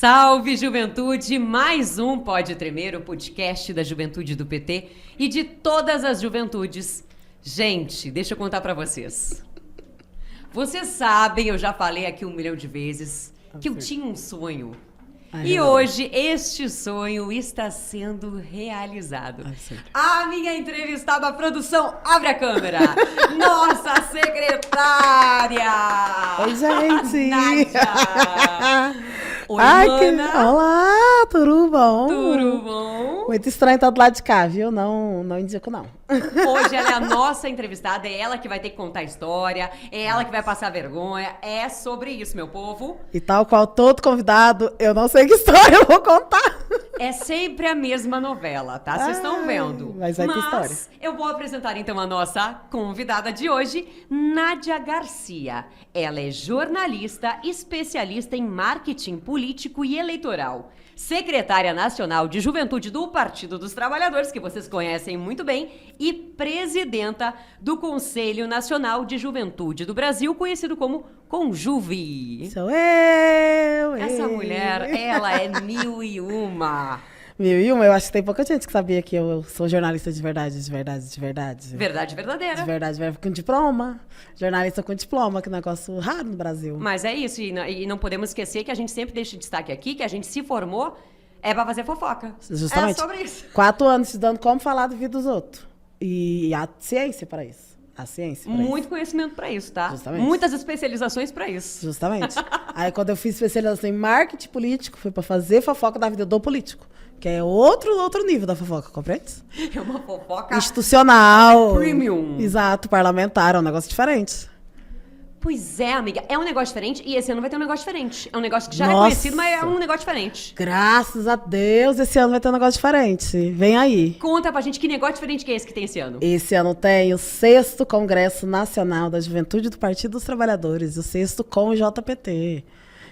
Salve, juventude! Mais um Pode Tremer, o podcast da juventude do PT e de todas as juventudes. Gente, deixa eu contar pra vocês. Vocês sabem, eu já falei aqui 1 milhão de vezes, que eu tinha um sonho. E hoje este sonho está sendo realizado. A minha entrevistada, a produção, abre a câmera. Nossa secretária! Oi, gente! Nádia! Oi, Ai, mana! Olá, tudo bom? Tudo bom? Muito estranho estar do lado de cá, viu? Não indico, não. Hoje ela é a nossa entrevistada, é ela que vai ter que contar a história, é ela que vai passar vergonha, é sobre isso, meu povo. E tal qual todo convidado, eu não sei que história eu vou contar. É sempre a mesma novela, tá? Vocês estão vendo. Mas vai ter história. Eu vou apresentar então a nossa convidada de hoje, Nádia Garcia. Ela é jornalista, especialista em marketing político e eleitoral. Secretária Nacional de Juventude do Partido dos Trabalhadores, que vocês conhecem muito bem, e presidenta do Conselho Nacional de Juventude do Brasil, conhecido como Conjuve. Sou eu! Essa mulher, ela é 1001. 1001, eu acho que tem pouca gente que sabia que eu sou jornalista de verdade, de verdade, de verdade. Verdade verdadeira. De verdade, com diploma. Jornalista com diploma, que é um negócio raro no Brasil. Mas é isso, e não podemos esquecer que a gente sempre deixa destaque aqui, que a gente se formou pra fazer fofoca. Justamente. É sobre isso. 4 anos estudando como falar da vida dos outros. E a ciência para isso. A ciência pra Muito isso. conhecimento pra isso, tá? Justamente. Muitas especializações pra isso. Justamente. Aí quando eu fiz especialização em marketing político, foi para fazer fofoca da vida do político. Que é outro nível da fofoca, compreende? É uma fofoca institucional. premium. Exato, parlamentar, é um negócio diferente. Pois é, amiga. É um negócio diferente e esse ano vai ter um negócio diferente. É um negócio que já é Nossa. conhecido, mas é um negócio diferente. Graças a Deus, esse ano vai ter um negócio diferente. Vem aí. Conta pra gente que negócio diferente que é esse que tem esse ano. Esse ano tem o 6º Congresso Nacional da Juventude do Partido dos Trabalhadores, o 6º com o JPT.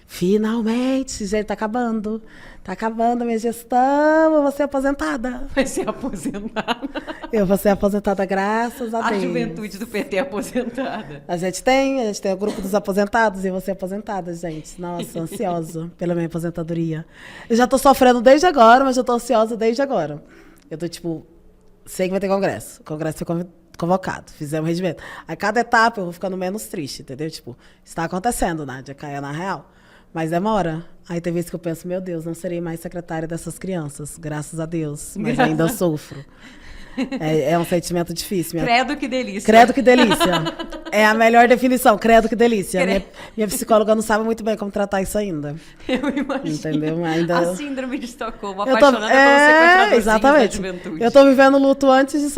Finalmente, gente, tá acabando. Tá acabando a minha gestão, eu vou ser aposentada. Vai ser aposentada. Eu vou ser aposentada, graças a A Deus. juventude do PT é aposentada. A gente tem o grupo dos aposentados e eu vou ser aposentada, gente. Nossa, ansiosa pela minha aposentadoria. Eu já tô sofrendo desde agora, mas eu tô ansiosa desde agora. Eu tô, tipo, sei que vai ter congresso. O congresso foi convocado, fizemos regimento. A cada etapa eu vou ficando menos triste, entendeu? Tipo, está acontecendo, Nádia, caia na real. Mas demora. Aí tem vezes que eu penso, meu Deus, não serei mais secretária dessas crianças, graças a Deus. Mas ainda sofro. É um sentimento difícil. Credo que delícia. Credo que delícia. É a melhor definição, credo que delícia. Minha psicóloga não sabe muito bem como tratar isso ainda. Eu imagino. Entendeu? Ainda... A síndrome de Estocolmo, apaixonada pelos sequestradorzinhos exatamente. da juventude. Eu tô vivendo luto antes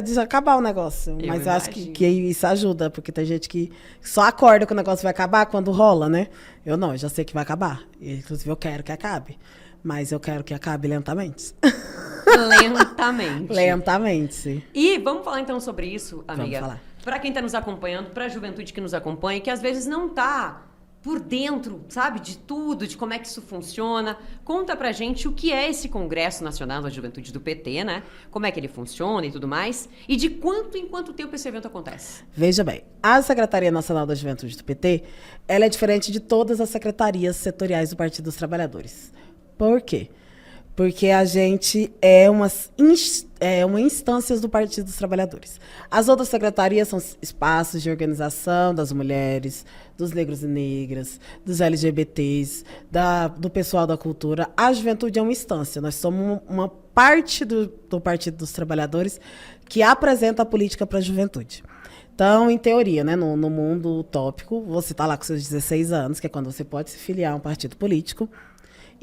de acabar o negócio. Mas eu acho imagino. que isso ajuda, porque tem gente que só acorda que o negócio vai acabar quando rola, né? Eu não, eu já sei que vai acabar. Inclusive, eu quero que acabe. Mas eu quero que acabe lentamente. Lentamente. Lentamente. E vamos falar então sobre isso, amiga. Vamos falar. Pra quem tá nos acompanhando, pra juventude que nos acompanha, que às vezes não tá por dentro, sabe, de tudo, de como é que isso funciona. Conta pra gente o que é esse Congresso Nacional da Juventude do PT, né? Como é que ele funciona e tudo mais. E de quanto em quanto tempo esse evento acontece. Veja bem, a Secretaria Nacional da Juventude do PT, ela é diferente de todas as secretarias setoriais do Partido dos Trabalhadores. Por quê? Porque a gente é uma instância do Partido dos Trabalhadores. As outras secretarias são espaços de organização das mulheres, dos negros e negras, dos LGBTs, do pessoal da cultura. A juventude é uma instância. Nós somos uma parte do Partido dos Trabalhadores que apresenta a política para a juventude. Então, em teoria, né, no mundo utópico, você está lá com seus 16 anos, que é quando você pode se filiar a um partido político,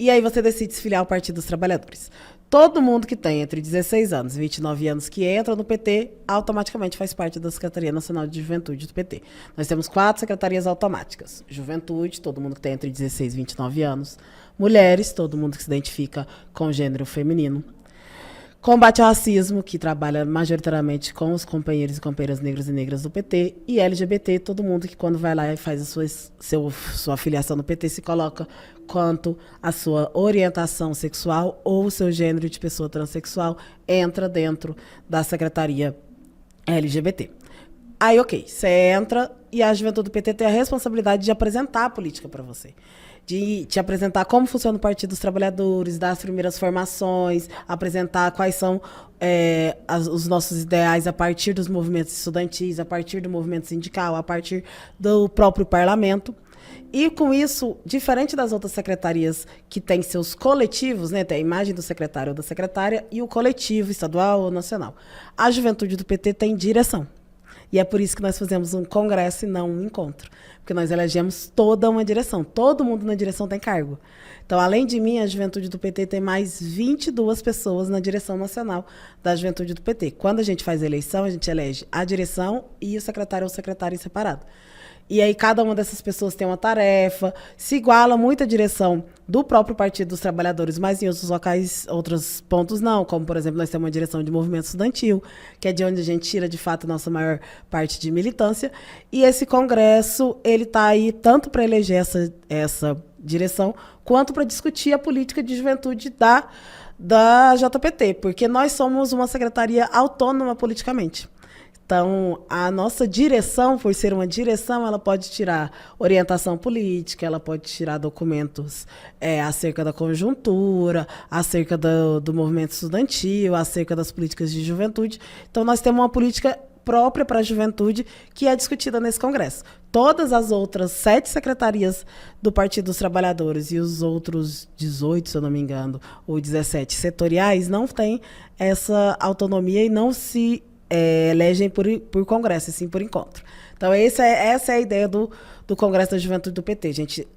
e aí você decide se filiar ao Partido dos Trabalhadores. Todo mundo que tem entre 16 anos e 29 anos que entra no PT, automaticamente faz parte da Secretaria Nacional de Juventude do PT. Nós temos 4 secretarias automáticas. Juventude, todo mundo que tem entre 16 e 29 anos. Mulheres, todo mundo que se identifica com gênero feminino. Combate ao racismo, que trabalha majoritariamente com os companheiros e companheiras negros e negras do PT. E LGBT, todo mundo que quando vai lá e faz sua filiação no PT se coloca quanto a sua orientação sexual ou o seu gênero de pessoa transexual entra dentro da Secretaria LGBT. Aí, ok, você entra e a juventude do PT tem a responsabilidade de apresentar a política para você. de te apresentar como funciona o Partido dos Trabalhadores, das primeiras formações, apresentar quais são os nossos ideais a partir dos movimentos estudantis, a partir do movimento sindical, a partir do próprio parlamento. E, com isso, diferente das outras secretarias que têm seus coletivos, né, tem a imagem do secretário ou da secretária e o coletivo estadual ou nacional, a Juventude do PT tem direção. E é por isso que nós fazemos um congresso e não um encontro. Porque nós elegemos toda uma direção. Todo mundo na direção tem cargo. Então, além de mim, a Juventude do PT tem mais 22 pessoas na direção nacional da Juventude do PT. Quando a gente faz a eleição, a gente elege a direção e o secretário ou secretária em separado. E aí cada uma dessas pessoas tem uma tarefa, se iguala muito a direção do próprio Partido dos Trabalhadores, mas em outros locais, outros pontos não, como, por exemplo, nós temos uma direção de movimento estudantil, que é de onde a gente tira, de fato, a nossa maior parte de militância. E esse congresso, ele está aí tanto para eleger essa direção, quanto para discutir a política de juventude da JPT, porque nós somos uma secretaria autônoma politicamente. Então, a nossa direção, por ser uma direção, ela pode tirar orientação política, ela pode tirar documentos acerca da conjuntura, acerca do movimento estudantil, acerca das políticas de juventude. Então, nós temos uma política própria para a juventude que é discutida nesse congresso. Todas as outras 7 secretarias do Partido dos Trabalhadores e os outros 18, se eu não me engano, ou 17 setoriais, não têm essa autonomia e não se elegem por congresso, sim por encontro. Então, essa é a ideia do Congresso da Juventude do PT. A gente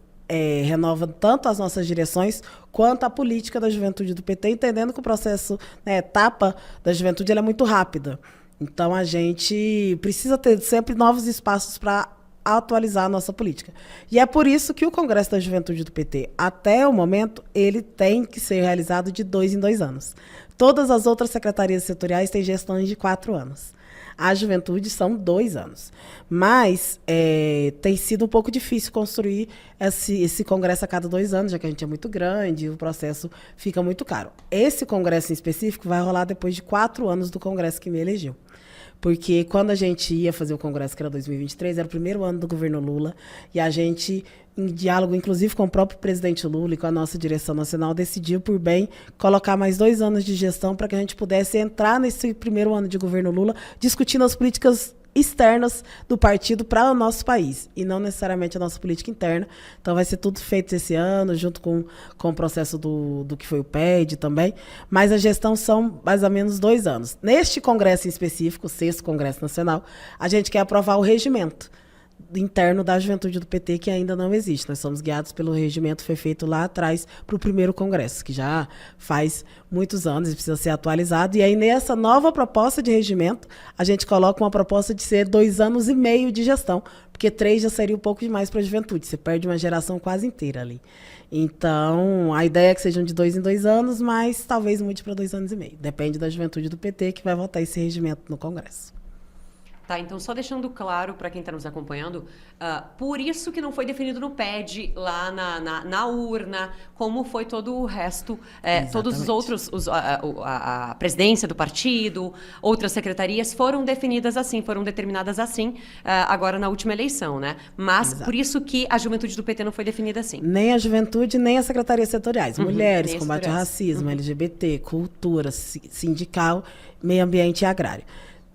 renova tanto as nossas direções quanto a política da juventude do PT, entendendo que o processo, a etapa da juventude, ela é muito rápida. Então, a gente precisa ter sempre novos espaços para atualizar a nossa política. E é por isso que o Congresso da Juventude do PT, até o momento, ele tem que ser realizado de 2 em 2 anos. Todas as outras secretarias setoriais têm gestões de 4 anos. A juventude são 2 anos. Mas tem sido um pouco difícil construir esse congresso a cada 2 anos, já que a gente é muito grande e o processo fica muito caro. Esse congresso em específico vai rolar depois de 4 anos do congresso que me elegeu. Porque quando a gente ia fazer o congresso, que era 2023, era o primeiro ano do governo Lula, e a gente, em diálogo, inclusive, com o próprio presidente Lula e com a nossa direção nacional, decidiu, por bem, colocar mais 2 anos de gestão para que a gente pudesse entrar nesse primeiro ano de governo Lula discutindo as políticas externas do partido para o nosso país, e não necessariamente a nossa política interna. Então, vai ser tudo feito esse ano, junto com o processo do que foi o PED também, mas a gestão são mais ou menos 2 anos. Neste congresso em específico, o 6º Congresso Nacional, a gente quer aprovar o regimento interno da juventude do PT, que ainda não existe. Nós somos guiados pelo regimento que foi feito lá atrás para o primeiro congresso, que já faz muitos anos e precisa ser atualizado. E aí, nessa nova proposta de regimento, a gente coloca uma proposta de ser 2 anos e meio de gestão, porque 3 já seria um pouco demais para a juventude. Você perde uma geração quase inteira ali. Então, a ideia é que sejam de 2 em 2 anos, mas talvez mude para 2 anos e meio. Depende da juventude do PT, que vai votar esse regimento no Congresso. Tá, então só deixando claro para quem está nos acompanhando, por isso que não foi definido no PED, lá na urna, como foi todo o resto, todos os outros, a presidência do partido, outras secretarias foram definidas assim, foram determinadas assim, agora na última eleição, né? Mas por isso que a juventude do PT não foi definida assim. Nem a juventude, nem as secretarias setoriais. Mulheres, combate ao racismo, LGBT, cultura, sindical, meio ambiente e agrário.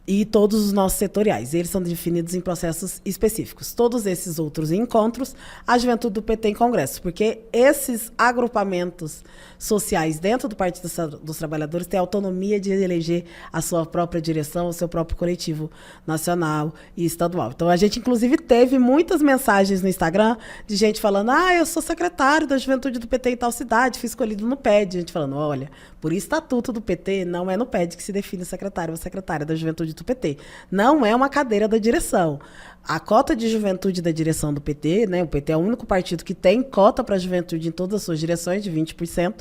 E todos os nossos setoriais. Eles são definidos em processos específicos. Todos esses outros encontros, a juventude do PT em congresso, porque esses agrupamentos sociais dentro do Partido dos Trabalhadores têm autonomia de eleger a sua própria direção, o seu próprio coletivo nacional e estadual. Então, a gente, inclusive, teve muitas mensagens no Instagram de gente falando: eu sou secretário da juventude do PT em tal cidade, fui escolhido no PED. A gente falando: olha, por estatuto do PT, não é no PED que se define secretário ou secretária da juventude do PT. Não é uma cadeira da direção. A cota de juventude da direção do PT, né, o PT é o único partido que tem cota para a juventude em todas as suas direções, de 20%,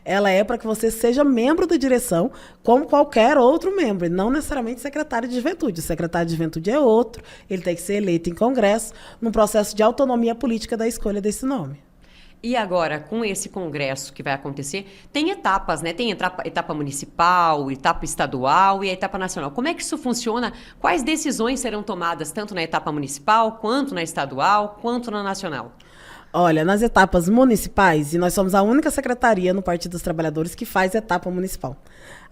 ela é para que você seja membro da direção, como qualquer outro membro, e não necessariamente secretário de juventude. O secretário de juventude é outro, ele tem que ser eleito em congresso, num processo de autonomia política da escolha desse nome. E agora, com esse congresso que vai acontecer, tem etapas, né? Tem etapa municipal, etapa estadual e a etapa nacional. Como é que isso funciona? Quais decisões serão tomadas tanto na etapa municipal, quanto na estadual, quanto na nacional? Olha, nas etapas municipais, e nós somos a única secretaria no Partido dos Trabalhadores que faz etapa municipal.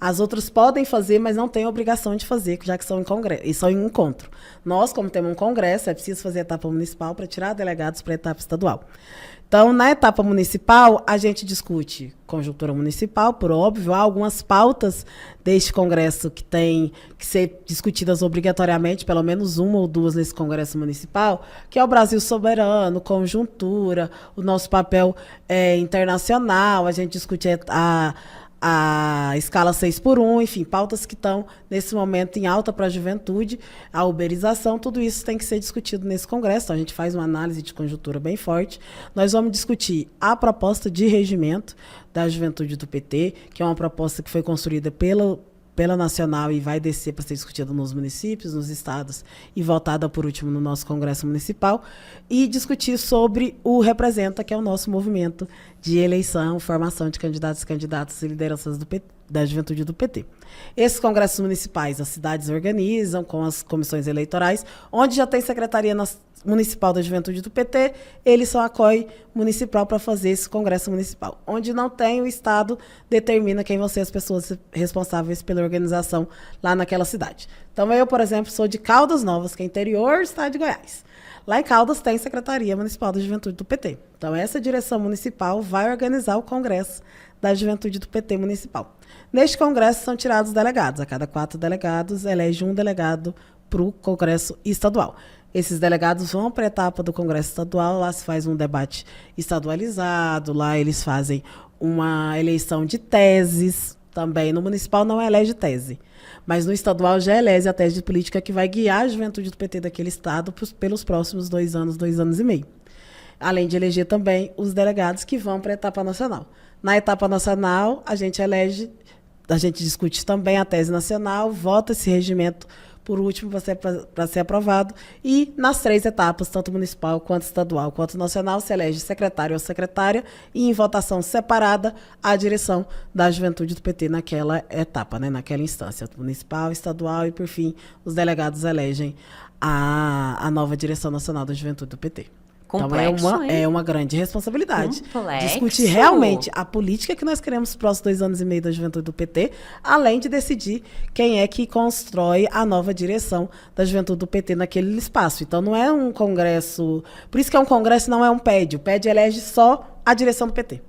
As outras podem fazer, mas não têm obrigação de fazer, já que são em congresso, e são em encontro. Nós, como temos um congresso, é preciso fazer etapa municipal para tirar delegados para a etapa estadual. Então, na etapa municipal, a gente discute conjuntura municipal, por óbvio, há algumas pautas deste congresso que têm que ser discutidas obrigatoriamente, pelo menos uma ou duas nesse congresso municipal, que é o Brasil soberano, conjuntura, o nosso papel internacional, a gente discute a escala 6x1, enfim, pautas que estão, nesse momento, em alta para a juventude, a uberização, tudo isso tem que ser discutido nesse congresso. Então, a gente faz uma análise de conjuntura bem forte. Nós vamos discutir a proposta de regimento da juventude do PT, que é uma proposta que foi construída pela Nacional e vai descer para ser discutida nos municípios, nos estados e votada, por último, no nosso Congresso Municipal, e discutir sobre o Representa, que é o nosso movimento de eleição, formação de candidatos e candidatas e lideranças da juventude do PT. Esses congressos municipais, as cidades organizam com as comissões eleitorais, onde já tem Secretaria Municipal da Juventude do PT, eles são a COI municipal para fazer esse congresso municipal. Onde não tem, o Estado determina quem vão ser as pessoas responsáveis pela organização lá naquela cidade. Então, eu, por exemplo, sou de Caldas Novas, que é interior do estado de Goiás. Lá em Caldas tem Secretaria Municipal da Juventude do PT. Então, essa direção municipal vai organizar o congresso da Juventude do PT municipal. Neste congresso são tirados delegados. A cada 4 delegados, elege um delegado para o congresso estadual. Esses delegados vão para a etapa do Congresso Estadual, lá se faz um debate estadualizado, lá eles fazem uma eleição de teses também. No municipal não elege tese, mas no estadual já elege a tese de política que vai guiar a juventude do PT daquele estado pelos próximos 2 anos e meio. Além de eleger também os delegados que vão para a etapa nacional. Na etapa nacional, a gente discute também a tese nacional, vota esse regimento por último, para ser aprovado. E nas 3 etapas, tanto municipal, quanto estadual, quanto nacional, se elege secretário ou secretária e, em votação separada, a direção da juventude do PT naquela etapa, né, naquela instância, municipal, estadual e, por fim, os delegados elegem a nova direção nacional da juventude do PT. Complexo, então, é uma grande responsabilidade. Complexo. Discutir realmente a política que nós queremos nos próximos 2 anos e meio da juventude do PT, além de decidir quem é que constrói a nova direção da juventude do PT naquele espaço. Então, não é um congresso... Por isso que é um congresso, não é um PED. O PED elege só a direção do PT.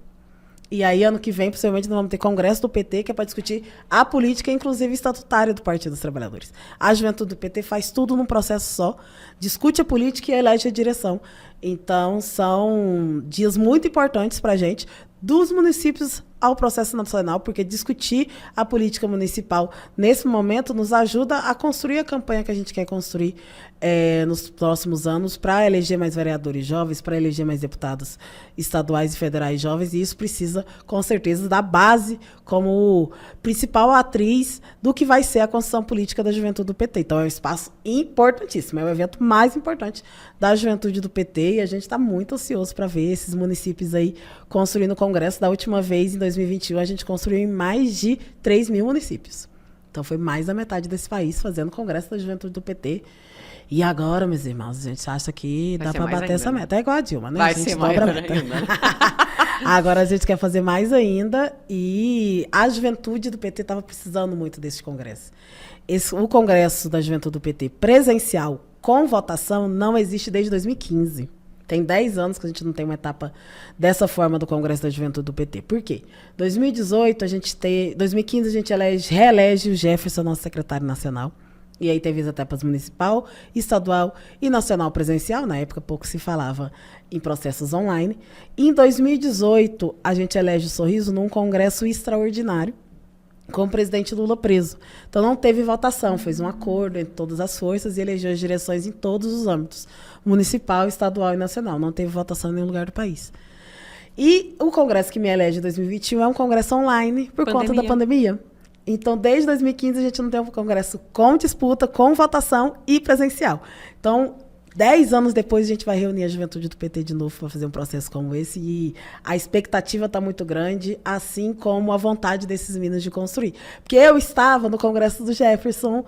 E aí, ano que vem, possivelmente, nós vamos ter congresso do PT, que é para discutir a política, inclusive estatutária do Partido dos Trabalhadores. A juventude do PT faz tudo num processo só, discute a política e elege a direção. Então, são dias muito importantes para a gente, dos municípios ao processo nacional, porque discutir a política municipal nesse momento nos ajuda a construir a campanha que a gente quer construir nos próximos anos para eleger mais vereadores jovens, para eleger mais deputados estaduais e federais jovens, e isso precisa, com certeza, da base como principal atriz do que vai ser a construção política da juventude do PT. Então, é um espaço importantíssimo, é o evento mais importante da juventude do PT, e a gente está muito ansioso para ver esses municípios aí construindo o Congresso. Da última vez, em 2021, a gente construiu em mais de 3 mil municípios. Então, foi mais da metade desse país fazendo o Congresso da Juventude do PT. E agora, meus irmãos, a gente acha que dá para bater essa meta. É igual a Dilma, né? Vai a gente ser dobra maior a meta. ainda. Agora a gente quer fazer mais ainda, e a juventude do PT estava precisando muito desse congresso. O Congresso da Juventude do PT presencial, com votação, não existe desde 2015. Tem 10 anos que a gente não tem uma etapa dessa forma do Congresso da Juventude do PT. Por quê? 2018, 2015 a gente reelege o Jefferson, nosso secretário nacional. E aí teve as etapas municipal, estadual e nacional presencial. Na época, pouco se falava em processos online. E em 2018, a gente elege o Sorriso num congresso extraordinário, com o presidente Lula preso. Então, não teve votação, fez um acordo entre todas as forças e elegeu as direções em todos os âmbitos, municipal, estadual e nacional. Não teve votação em nenhum lugar do país. E o congresso que me elege em 2021 é um congresso online por conta da pandemia. Então, desde 2015, a gente não tem um congresso com disputa, com votação e presencial. Então, 10 anos depois, a gente vai reunir a juventude do PT de novo para fazer um processo como esse. E a expectativa está muito grande, assim como a vontade desses meninos de construir. Porque eu estava no congresso do Jefferson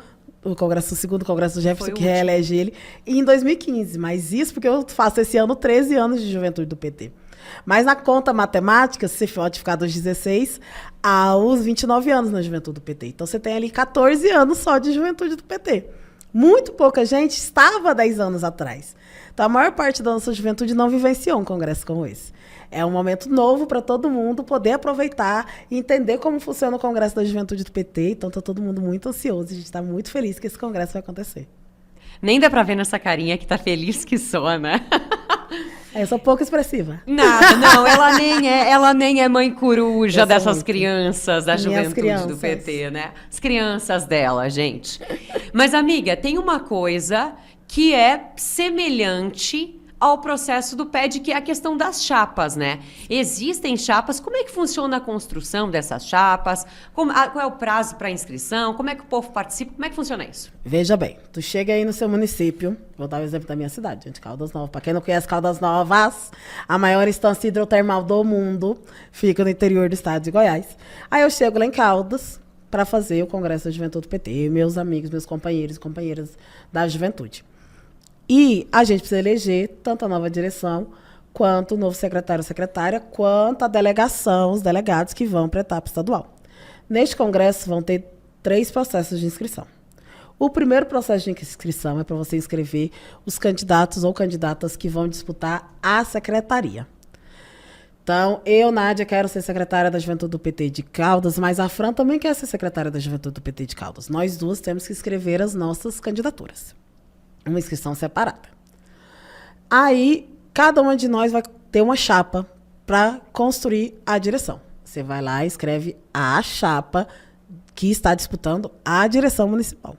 o segundo congresso do Jefferson, Foi o que último. reelege ele, em 2015. Mas isso porque eu faço esse ano 13 anos de juventude do PT. Mas na conta matemática, você pode ficar dos 16 aos 29 anos na juventude do PT. Então você tem ali 14 anos só de juventude do PT. Muito pouca gente estava há 10 anos atrás. Então a maior parte da nossa juventude não vivenciou um congresso como esse. É um momento novo para todo mundo poder aproveitar e entender como funciona o Congresso da Juventude do PT. Então está todo mundo muito ansioso. A gente está muito feliz que esse congresso vai acontecer. Nem dá pra ver nessa carinha que tá feliz que só, né? Eu sou pouco expressiva. Nada, não, ela nem é mãe coruja Eu sou dessas muito. crianças da Minhas juventude do crianças. PT, né? As crianças dela, gente. Mas, amiga, tem uma coisa que é semelhante ao processo do PED, que é a questão das chapas, né? Existem chapas, como é que funciona a construção dessas chapas? Qual é o prazo para inscrição? Como é que o povo participa? Como é que funciona isso? Veja bem, tu chega aí no seu município, vou dar o exemplo da minha cidade, gente, Caldas Novas. Para quem não conhece Caldas Novas, a maior instância hidrotermal do mundo fica no interior do estado de Goiás. Aí eu chego lá em Caldas para fazer o Congresso da Juventude do PT, meus amigos, meus companheiros e companheiras da juventude. E a gente precisa eleger tanto a nova direção, quanto o novo secretário ou secretária, quanto a delegação, os delegados que vão para a etapa estadual. Neste congresso vão ter 3 processos de inscrição. O primeiro processo de inscrição é para você inscrever os candidatos ou candidatas que vão disputar a secretaria. Então, eu, Nádia, quero ser secretária da Juventude do PT de Caldas, mas a Fran também quer ser secretária da Juventude do PT de Caldas. Nós duas temos que escrever as nossas candidaturas. Uma inscrição separada. Aí, cada uma de nós vai ter uma chapa para construir a direção. Você vai lá e escreve a chapa que está disputando a direção municipal.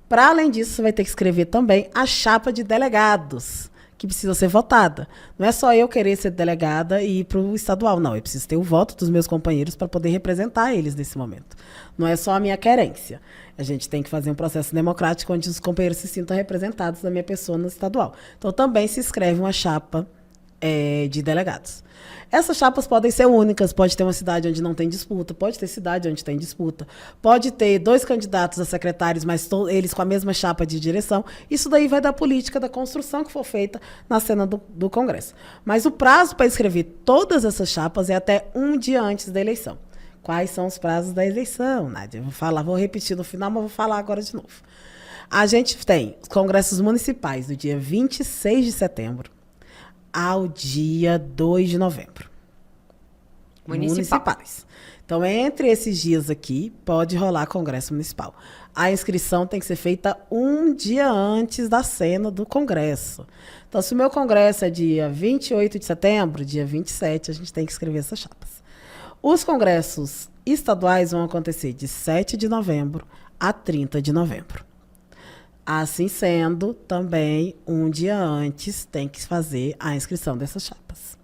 Para além disso, você vai ter que escrever também a chapa de delegados, que precisa ser votada. Não é só eu querer ser delegada e ir para o estadual, não. Eu preciso ter o voto dos meus companheiros para poder representar eles nesse momento. Não é só a minha querência. A gente tem que fazer um processo democrático onde os companheiros se sintam representados da minha pessoa no estadual. Então, também se escreve uma chapa de delegados. Essas chapas podem ser únicas, pode ter uma cidade onde não tem disputa, pode ter cidade onde tem disputa, pode ter 2 candidatos a secretários, mas eles com a mesma chapa de direção. Isso daí vai da política da construção que for feita na cena do Congresso. Mas o prazo para escrever todas essas chapas é até um dia antes da eleição. Quais são os prazos da eleição, Nádia? Vou repetir no final, mas vou falar agora de novo. A gente tem os congressos municipais do dia 26 de setembro ao dia 2 de novembro. Municipais. Então, entre esses dias aqui, pode rolar congresso municipal. A inscrição tem que ser feita um dia antes da cena do congresso. Então, se o meu congresso é dia 28 de setembro, dia 27, a gente tem que escrever essas chapas. Os congressos estaduais vão acontecer de 7 de novembro a 30 de novembro. Assim sendo, também, um dia antes tem que fazer a inscrição dessas chapas.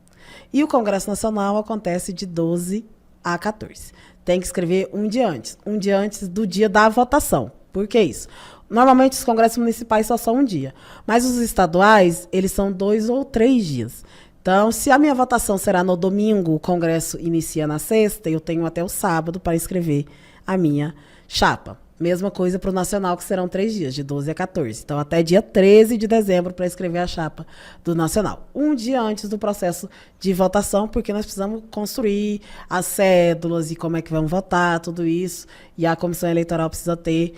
E o Congresso Nacional acontece de 12 a 14. Tem que escrever um dia antes do dia da votação. Por que isso? Normalmente, os congressos municipais só são um dia, mas os estaduais, eles são 2 ou 3 dias. Então, se a minha votação será no domingo, o congresso inicia na sexta, eu tenho até o sábado para escrever a minha chapa. Mesma coisa para o nacional, que serão 3 dias, de 12 a 14. Então, até dia 13 de dezembro para escrever a chapa do nacional. Um dia antes do processo de votação, porque nós precisamos construir as cédulas e como é que vamos votar, tudo isso. E a comissão eleitoral precisa ter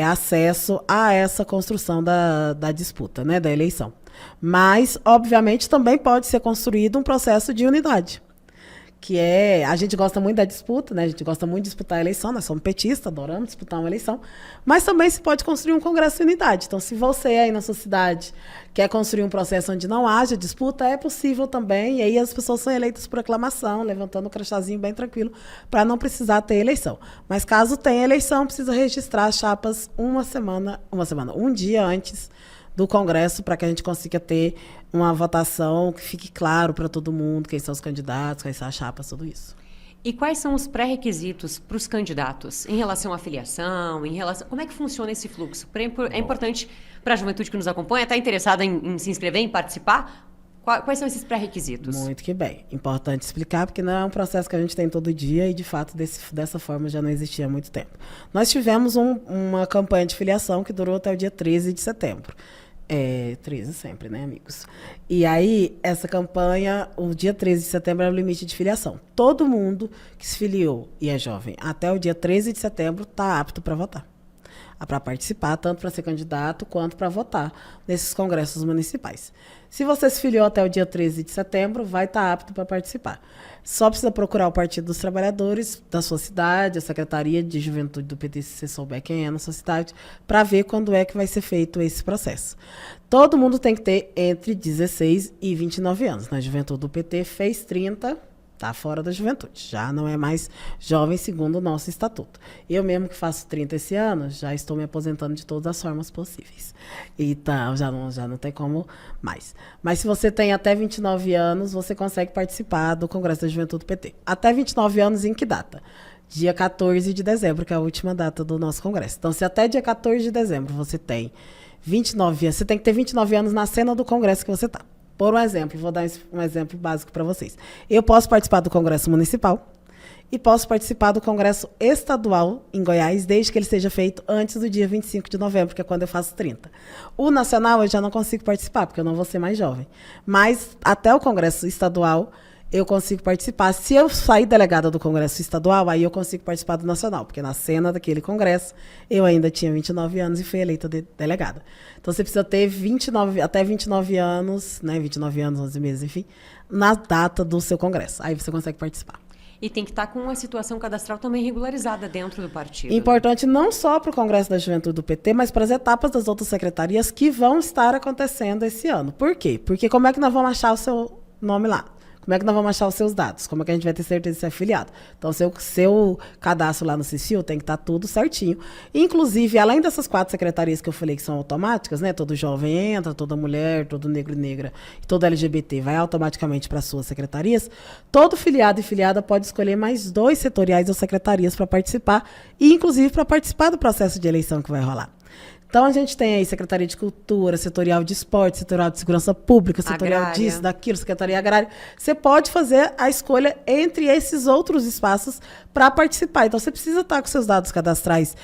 acesso a essa construção da disputa, né, da eleição. Mas, obviamente, também pode ser construído um processo de unidade. Que a gente gosta muito da disputa, né? A gente gosta muito de disputar a eleição, nós somos petistas, adoramos disputar uma eleição, mas também se pode construir um congresso de unidade. Então, se você aí na sua cidade quer construir um processo onde não haja disputa, é possível também, e aí as pessoas são eleitas por aclamação, levantando o crachazinho bem tranquilo, para não precisar ter eleição. Mas caso tenha eleição, precisa registrar as chapas um dia antes do Congresso, para que a gente consiga ter uma votação que fique claro para todo mundo quem são os candidatos, quais são as chapas, tudo isso. E quais são os pré-requisitos para os candidatos em relação à filiação, como é que funciona esse fluxo? É importante para a juventude que nos acompanha, está interessada em se inscrever, em participar? Quais são esses pré-requisitos? Muito que bem. Importante explicar, porque não é um processo que a gente tem todo dia e, de fato, dessa forma já não existia há muito tempo. Nós tivemos uma campanha de filiação que durou até o dia 13 de setembro. 13 sempre, né, amigos? E aí, essa campanha, o dia 13 de setembro era o limite de filiação. Todo mundo que se filiou e é jovem até o dia 13 de setembro está apto para votar. Para participar, tanto para ser candidato quanto para votar nesses congressos municipais. Se você se filiou até o dia 13 de setembro, vai estar apto para participar. Só precisa procurar o Partido dos Trabalhadores da sua cidade, a Secretaria de Juventude do PT, se você souber quem é na sua cidade, para ver quando é que vai ser feito esse processo. Todo mundo tem que ter entre 16 e 29 anos. Na Juventude do PT fez 30, está fora da juventude, já não é mais jovem segundo o nosso estatuto. Eu mesmo que faço 30 esse ano, já estou me aposentando de todas as formas possíveis. Então, já não tem como mais. Mas se você tem até 29 anos, você consegue participar do Congresso da Juventude do PT. Até 29 anos em que data? Dia 14 de dezembro, que é a última data do nosso congresso. Então, se até dia 14 de dezembro você tem 29 anos, você tem que ter 29 anos na cena do congresso que você está. Por um exemplo, vou dar um exemplo básico para vocês. Eu posso participar do Congresso Municipal e posso participar do Congresso Estadual em Goiás, desde que ele seja feito antes do dia 25 de novembro, que é quando eu faço 30. O nacional eu já não consigo participar, porque eu não vou ser mais jovem. Mas até o Congresso Estadual eu consigo participar. Se eu sair delegada do Congresso Estadual, aí eu consigo participar do nacional, porque na cena daquele congresso eu ainda tinha 29 anos e fui eleita delegada. Então você precisa ter até 29 anos, né, 29 anos, 11 meses, enfim, na data do seu congresso. Aí você consegue participar. E tem que estar com a situação cadastral também regularizada dentro do partido. Importante não só para o Congresso da Juventude do PT, mas para as etapas das outras secretarias que vão estar acontecendo esse ano. Por quê? Porque como é que nós vamos achar o seu nome lá? Como é que nós vamos achar os seus dados? Como é que a gente vai ter certeza de ser afiliado? Então, seu cadastro lá no CICIL tem que estar tudo certinho. Inclusive, além dessas 4 secretarias que eu falei que são automáticas, né? Todo jovem entra, toda mulher, todo negro e negra, e todo LGBT vai automaticamente para as suas secretarias. Todo filiado e filiada pode escolher mais 2 setoriais ou secretarias para participar, e inclusive para participar do processo de eleição que vai rolar. Então, a gente tem aí Secretaria de Cultura, Setorial de Esporte, Setorial de Segurança Pública, Setorial Agrária. disso, daquilo, Secretaria Agrária. Você pode fazer a escolha entre esses outros espaços para participar. Então, você precisa estar com seus dados cadastrais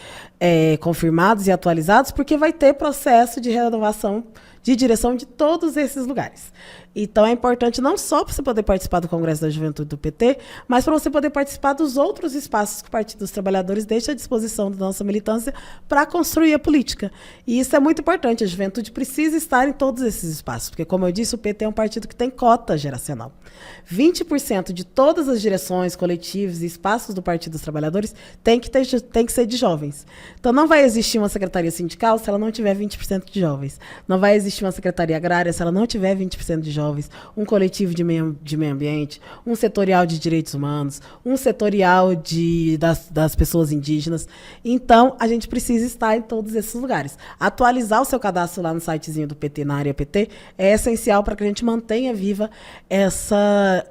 confirmados e atualizados, porque vai ter processo de renovação de direção de todos esses lugares. Então, é importante não só para você poder participar do Congresso da Juventude do PT, mas para você poder participar dos outros espaços que o Partido dos Trabalhadores deixa à disposição da nossa militância para construir a política. E isso é muito importante. A juventude precisa estar em todos esses espaços, porque, como eu disse, o PT é um partido que tem cota geracional. 20% de todas as direções, coletivos e espaços do Partido dos Trabalhadores tem que ser de jovens. Então, não vai existir uma secretaria sindical se ela não tiver 20% de jovens. Não vai existir uma secretaria agrária se ela não tiver 20% de jovens, um coletivo de meio ambiente, um setorial de direitos humanos, um setorial das pessoas indígenas. Então, a gente precisa estar em todos esses lugares. Atualizar o seu cadastro lá no sitezinho do PT, na área PT, é essencial para que a gente mantenha viva essa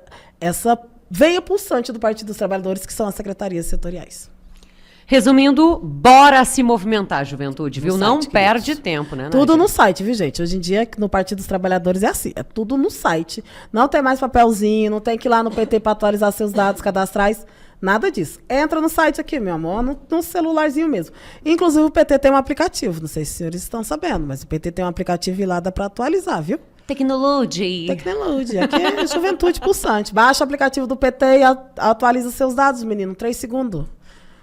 veia pulsante do Partido dos Trabalhadores, que são as secretarias setoriais. Resumindo, bora se movimentar, juventude, viu? No Não site, perde queridos. tempo, né, Tudo Nádia? no site, viu, gente? Hoje em dia, no Partido dos Trabalhadores é assim, é tudo no site. Não tem mais papelzinho, não tem que ir lá no PT para atualizar seus dados cadastrais, nada disso. Entra no site aqui, meu amor, no celularzinho mesmo. Inclusive, o PT tem um aplicativo, não sei se os senhores estão sabendo, mas o PT tem um aplicativo e lá dá para atualizar, viu? Tecnologia. Tecnologia, aqui é juventude pulsante. Baixa o aplicativo do PT e atualiza seus dados, menino, 3 segundos.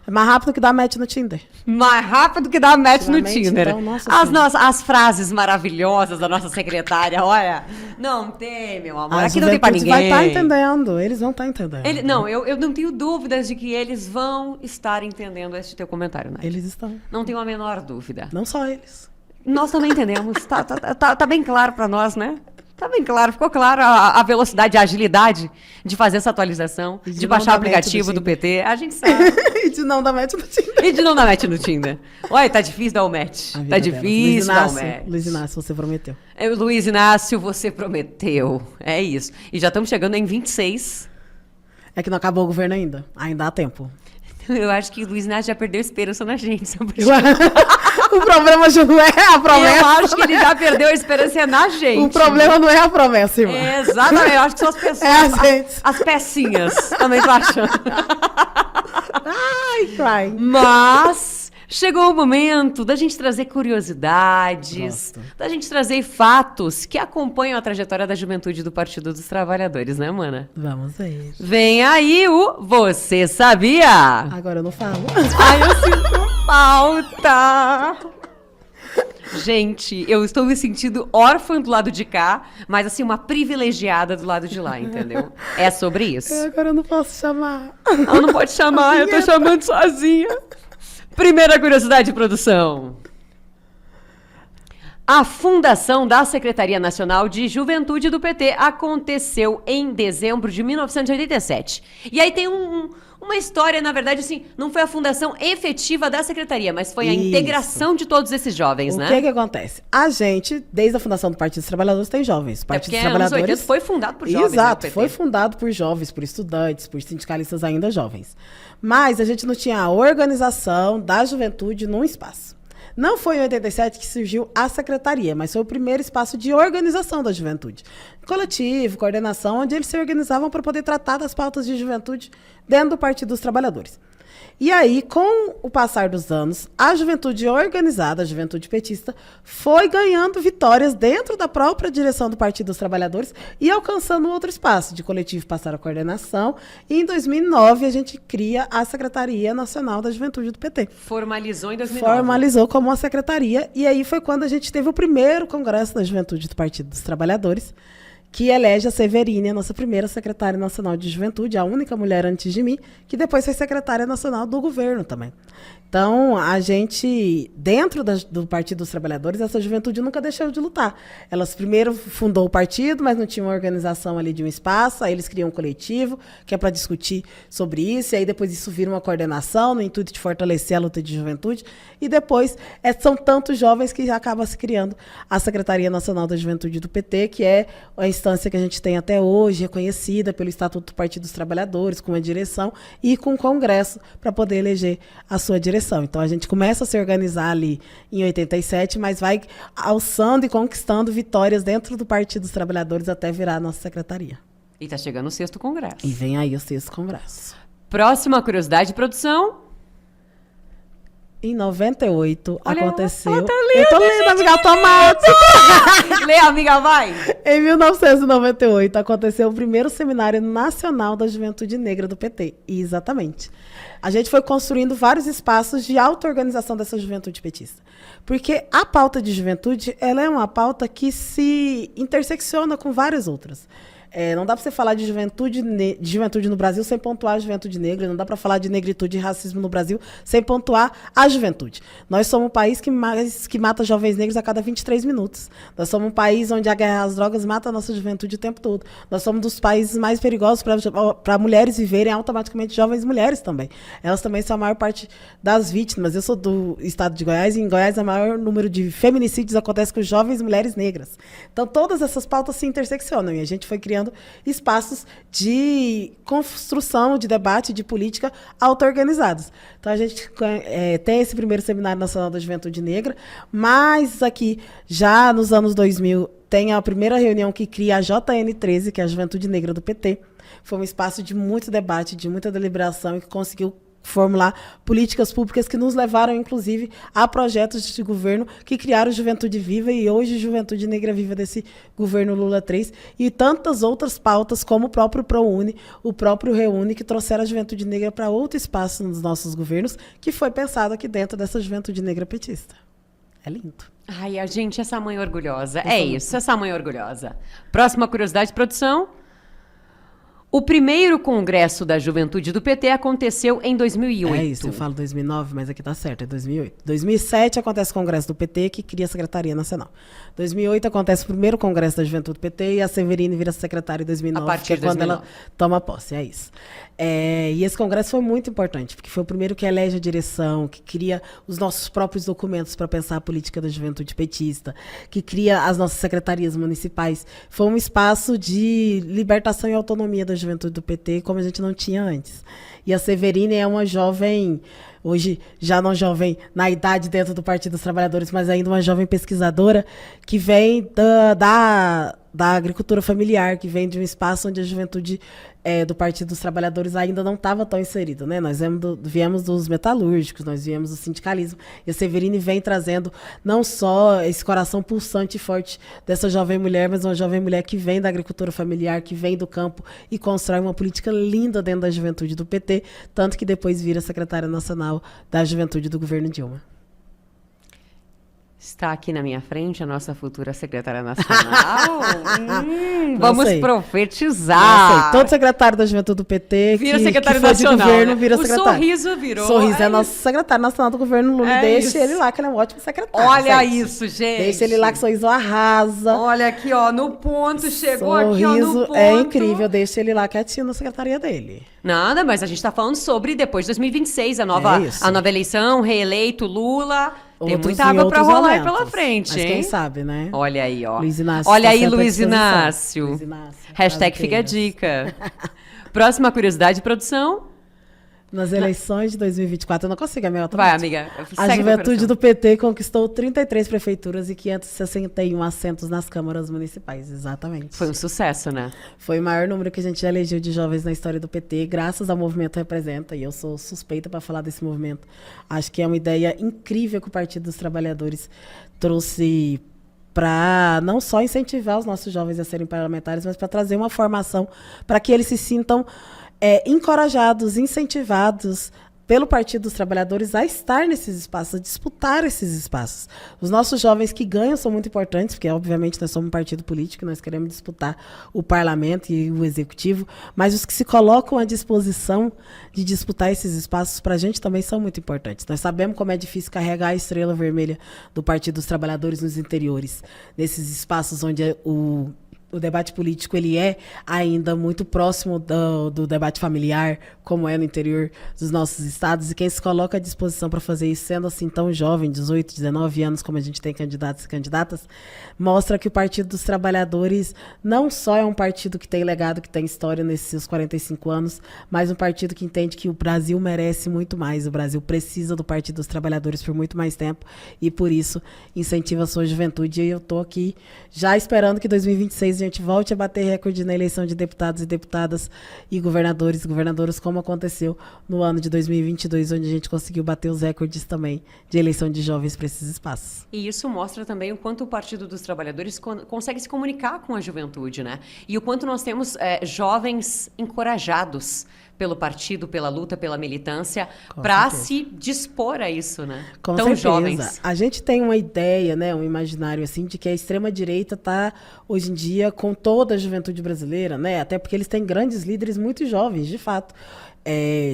É mais rápido que dar match no Tinder. Mais rápido que dar match no Ultimamente, Tinder. então, nossa As frases maravilhosas da nossa secretária, olha. Não tem, meu amor. A Aqui não tem pra juventude ninguém. vai estar entendendo, eles vão estar entendendo. Não, eu não tenho dúvidas de que eles vão estar entendendo esse teu comentário, né? Eles estão. Não tenho a menor dúvida. Não só eles. Nós também entendemos. Tá bem claro pra nós, né? Tá bem claro, ficou claro a velocidade e a agilidade de fazer essa atualização, E de não baixar o dar match aplicativo no do PT. A gente sabe. E de não dar match no Tinder. E de não dar match no Tinder. Olha, tá difícil dar o match. A vida Tá dela. difícil dar o match. Luiz Inácio, você prometeu. Luiz Inácio, você prometeu. É isso. E já estamos chegando em 26. É que não acabou o governo ainda. Ainda há tempo. Eu acho que o Luiz Inácio já perdeu esperança na gente. Sabe? Eu- O problema já não é a promessa. Eu acho que ele já perdeu a esperança na gente. O problema não é a promessa, irmã. Exatamente, eu acho que são as pessoas. É a gente. As pecinhas. Também tô achando. Ai, cry. Mas chegou o momento da gente trazer curiosidades, Gosto. da gente trazer fatos que acompanham a trajetória da juventude do Partido dos Trabalhadores, né, mana? Vamos ver. Vem aí o Você Sabia? Agora eu não falo. Ai, eu sinto falta. Gente, eu estou me sentindo órfã do lado de cá, mas assim, uma privilegiada do lado de lá, entendeu? É sobre isso. Agora eu não posso chamar. Ela não pode chamar, eu tô chamando sozinha. Primeira curiosidade de produção. A fundação da Secretaria Nacional de Juventude do PT aconteceu em dezembro de 1987. E aí tem uma história, na verdade, assim, não foi a fundação efetiva da secretaria, mas foi a Isso. integração de todos esses jovens, né? O que acontece? A gente, desde a fundação do Partido dos Trabalhadores, tem jovens. O É Partido porque dos anos Trabalhadores 80 foi fundado por jovens. Exato, né, o foi PT. fundado por jovens, por estudantes, por sindicalistas ainda jovens. Mas a gente não tinha a organização da juventude num espaço. Não foi em 87 que surgiu a secretaria, mas foi o primeiro espaço de organização da juventude. Coletivo, coordenação, onde eles se organizavam para poder tratar das pautas de juventude dentro do Partido dos Trabalhadores. E aí, com o passar dos anos, a juventude organizada, a juventude petista, foi ganhando vitórias dentro da própria direção do Partido dos Trabalhadores e alcançando outro espaço. De coletivo passaram a coordenação. E em 2009, a gente cria a Secretaria Nacional da Juventude do PT. Formalizou em 2009. Formalizou como uma secretaria. E aí foi quando a gente teve o primeiro Congresso da Juventude do Partido dos Trabalhadores, que elege a Severine, a nossa primeira secretária nacional de juventude, a única mulher antes de mim, que depois foi secretária nacional do governo também. Então, a gente, dentro do Partido dos Trabalhadores, essa juventude nunca deixou de lutar. Elas primeiro fundou o partido, mas não tinha uma organização ali de um espaço, aí eles criam um coletivo, que é para discutir sobre isso, e aí depois isso vira uma coordenação, no intuito de fortalecer a luta de juventude, e depois são tantos jovens que já acaba se criando a Secretaria Nacional da Juventude do PT, que é a instância que a gente tem até hoje, reconhecida pelo Estatuto do Partido dos Trabalhadores, com a direção e com o Congresso, para poder eleger a sua direção. Então, a gente começa a se organizar ali em 87, mas vai alçando e conquistando vitórias dentro do Partido dos Trabalhadores até virar a nossa secretaria. E tá chegando o 6º Congresso. E vem aí o 6º Congresso. Próxima curiosidade de produção. Em 98 Olha, aconteceu... ela tá lendo, eu tô lendo, amiga, automático! Lê, amiga, vai! Em 1998 aconteceu o primeiro Seminário Nacional da Juventude Negra do PT. Exatamente. A gente foi construindo vários espaços de auto-organização dessa juventude petista. Porque a pauta de juventude, ela é uma pauta que se intersecciona com várias outras. Não dá para você falar de juventude no Brasil sem pontuar a juventude negra. Não dá para falar de negritude e racismo no Brasil sem pontuar a juventude. Nós somos um país que mata jovens negros a cada 23 minutos. Nós somos um país onde a guerra às drogas mata a nossa juventude o tempo todo. Nós somos um dos países mais perigosos para mulheres viverem automaticamente jovens mulheres também. Elas também são a maior parte das vítimas. Eu sou do estado de Goiás e em Goiás o maior número de feminicídios acontece com jovens mulheres negras. Então todas essas pautas se interseccionam e a gente foi criando espaços de construção, de debate, de política auto-organizados. Então, a gente tem esse primeiro Seminário Nacional da Juventude Negra, mas aqui, já nos anos 2000, tem a primeira reunião que cria a JN13, que é a Juventude Negra do PT. Foi um espaço de muito debate, de muita deliberação e que conseguiu formular políticas públicas que nos levaram, inclusive, a projetos de governo que criaram Juventude Viva e hoje Juventude Negra Viva desse governo Lula 3 e tantas outras pautas como o próprio ProUni, o próprio Reúne, que trouxeram a Juventude Negra para outro espaço nos nossos governos, que foi pensado aqui dentro dessa Juventude Negra petista. É lindo. Ai, a gente, essa mãe orgulhosa. É isso, essa mãe orgulhosa. Próxima curiosidade, produção. O primeiro Congresso da Juventude do PT aconteceu em 2008. É isso, eu falo 2009, mas aqui tá certo, é 2008. 2007 acontece o Congresso do PT, que cria a Secretaria Nacional. 2008 acontece o primeiro Congresso da Juventude do PT e a Severine vira secretária em 2009, A partir que é de quando 2009. ela toma posse, é isso. E esse congresso foi muito importante, porque foi o primeiro que elege a direção, que cria os nossos próprios documentos para pensar a política da juventude petista, que cria as nossas secretarias municipais. Foi um espaço de libertação e autonomia da juventude do PT, como a gente não tinha antes. E a Severine é uma jovem, hoje já não jovem na idade dentro do Partido dos Trabalhadores, mas ainda uma jovem pesquisadora que vem da agricultura familiar, que vem de um espaço onde a juventude do Partido dos Trabalhadores ainda não estava tão inserida, né? Nós viemos dos metalúrgicos, nós viemos do sindicalismo, e a Severine vem trazendo não só esse coração pulsante e forte dessa jovem mulher, mas uma jovem mulher que vem da agricultura familiar, que vem do campo e constrói uma política linda dentro da juventude do PT, tanto que depois vira secretária nacional da juventude do governo Dilma. Está aqui na minha frente a nossa futura secretária nacional. Vamos profetizar. Não sei. Todo secretário da juventude do PT vira que secretário foi nacional, de governo, né? vira secretário. Sorriso virou. Sorriso é nosso secretário nacional do governo Lula. Deixa ele lá, que ele é um ótimo secretário. Olha isso, gente. Deixa ele lá, que Sorriso arrasa. Olha aqui, ó, no ponto. Chegou aqui, ó, no ponto. É incrível. Deixa ele lá quietinho na secretaria dele. Nada, mas a gente está falando sobre depois de 2026, a nova eleição, reeleito Lula. Tem muita água para rolar aí pela frente, mas hein? Quem sabe, né? Olha aí, ó. Luiz Inácio. Olha aí, Luiz Inácio. Hashtag fica a dica. Próxima curiosidade, produção. Nas eleições de 2024, eu não consigo, amiga. Vai, amiga. A juventude do PT conquistou 33 prefeituras e 561 assentos nas câmaras municipais, exatamente. Foi um sucesso, né? Foi o maior número que a gente já elegeu de jovens na história do PT, graças ao movimento Representa, e eu sou suspeita para falar desse movimento. Acho que é uma ideia incrível que o Partido dos Trabalhadores trouxe para não só incentivar os nossos jovens a serem parlamentares, mas para trazer uma formação para que eles se sintam encorajados, incentivados pelo Partido dos Trabalhadores a estar nesses espaços, a disputar esses espaços. Os nossos jovens que ganham são muito importantes, porque, obviamente, nós somos um partido político, nós queremos disputar o parlamento e o executivo, mas os que se colocam à disposição de disputar esses espaços, para a gente também são muito importantes. Nós sabemos como é difícil carregar a estrela vermelha do Partido dos Trabalhadores nos interiores, nesses espaços onde o debate político ele é ainda muito próximo do debate familiar, como é no interior dos nossos estados, e quem se coloca à disposição para fazer isso, sendo assim tão jovem, 18, 19 anos, como a gente tem candidatos e candidatas, mostra que o Partido dos Trabalhadores não só é um partido que tem legado, que tem história nesses seus 45 anos, mas um partido que entende que o Brasil merece muito mais, o Brasil precisa do Partido dos Trabalhadores por muito mais tempo, e por isso incentiva a sua juventude, e eu estou aqui já esperando que 2026 a gente volte a bater recorde na eleição de deputados e deputadas e governadores e governadoras, como aconteceu no ano de 2022, onde a gente conseguiu bater os recordes também de eleição de jovens para esses espaços. E isso mostra também o quanto o Partido dos Trabalhadores consegue se comunicar com a juventude, né? E o quanto nós temos jovens encorajados pelo partido, pela luta, pela militância, para se dispor a isso, né? Com tão certeza. Jovens. A gente tem uma ideia, né, um imaginário assim, de que a extrema-direita está, hoje em dia, com toda a juventude brasileira, né? Até porque eles têm grandes líderes muito jovens, de fato.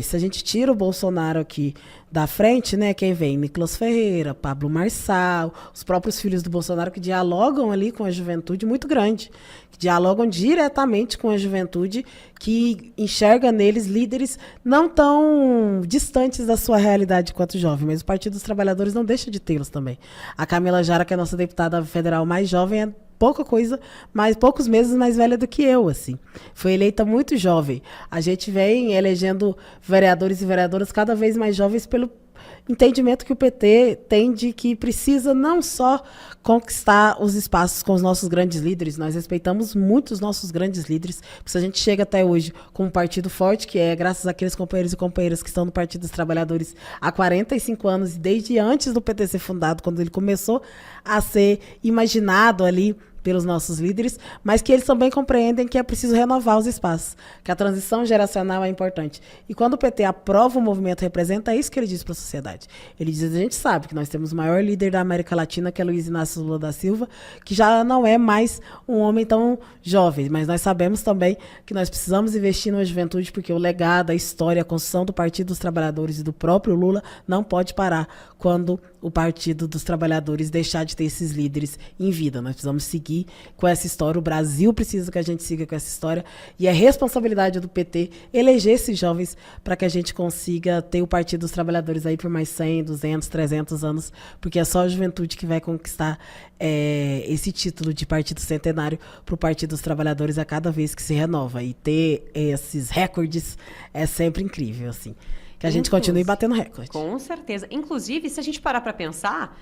Se a gente tira o Bolsonaro aqui da frente, né, quem vem? Nicolas Ferreira, Pablo Marçal, os próprios filhos do Bolsonaro que dialogam ali com a juventude muito grande, que dialogam diretamente com a juventude, que enxerga neles líderes não tão distantes da sua realidade quanto jovem, mas o Partido dos Trabalhadores não deixa de tê-los também. A Camila Jara, que é a nossa deputada federal mais jovem, é pouca coisa, mas poucos meses mais velha do que eu, assim. Foi eleita muito jovem. A gente vem elegendo vereadores e vereadoras cada vez mais jovens pelo entendimento que o PT tem de que precisa não só conquistar os espaços com os nossos grandes líderes, nós respeitamos muito os nossos grandes líderes, porque se a gente chega até hoje com um partido forte, que é graças àqueles companheiros e companheiras que estão no Partido dos Trabalhadores há 45 anos, e desde antes do PT ser fundado, quando ele começou a ser imaginado ali pelos nossos líderes, mas que eles também compreendem que é preciso renovar os espaços, que a transição geracional é importante. E quando o PT aprova o movimento Representa, é isso que ele diz para a sociedade. Ele diz, a gente sabe que nós temos o maior líder da América Latina, que é Luiz Inácio Lula da Silva, que já não é mais um homem tão jovem, mas nós sabemos também que nós precisamos investir na juventude, porque o legado, a história, a construção do Partido dos Trabalhadores e do próprio Lula não pode parar quando o Partido dos Trabalhadores deixar de ter esses líderes em vida. Nós precisamos seguir com essa história. O Brasil precisa que a gente siga com essa história. E é responsabilidade do PT eleger esses jovens para que a gente consiga ter o Partido dos Trabalhadores aí por mais 100, 200, 300 anos, porque é só a juventude que vai conquistar esse título de Partido Centenário para o Partido dos Trabalhadores a cada vez que se renova. E ter esses recordes é sempre incrível, assim. Que a gente continue batendo recorde. Com certeza. Inclusive, se a gente parar para pensar,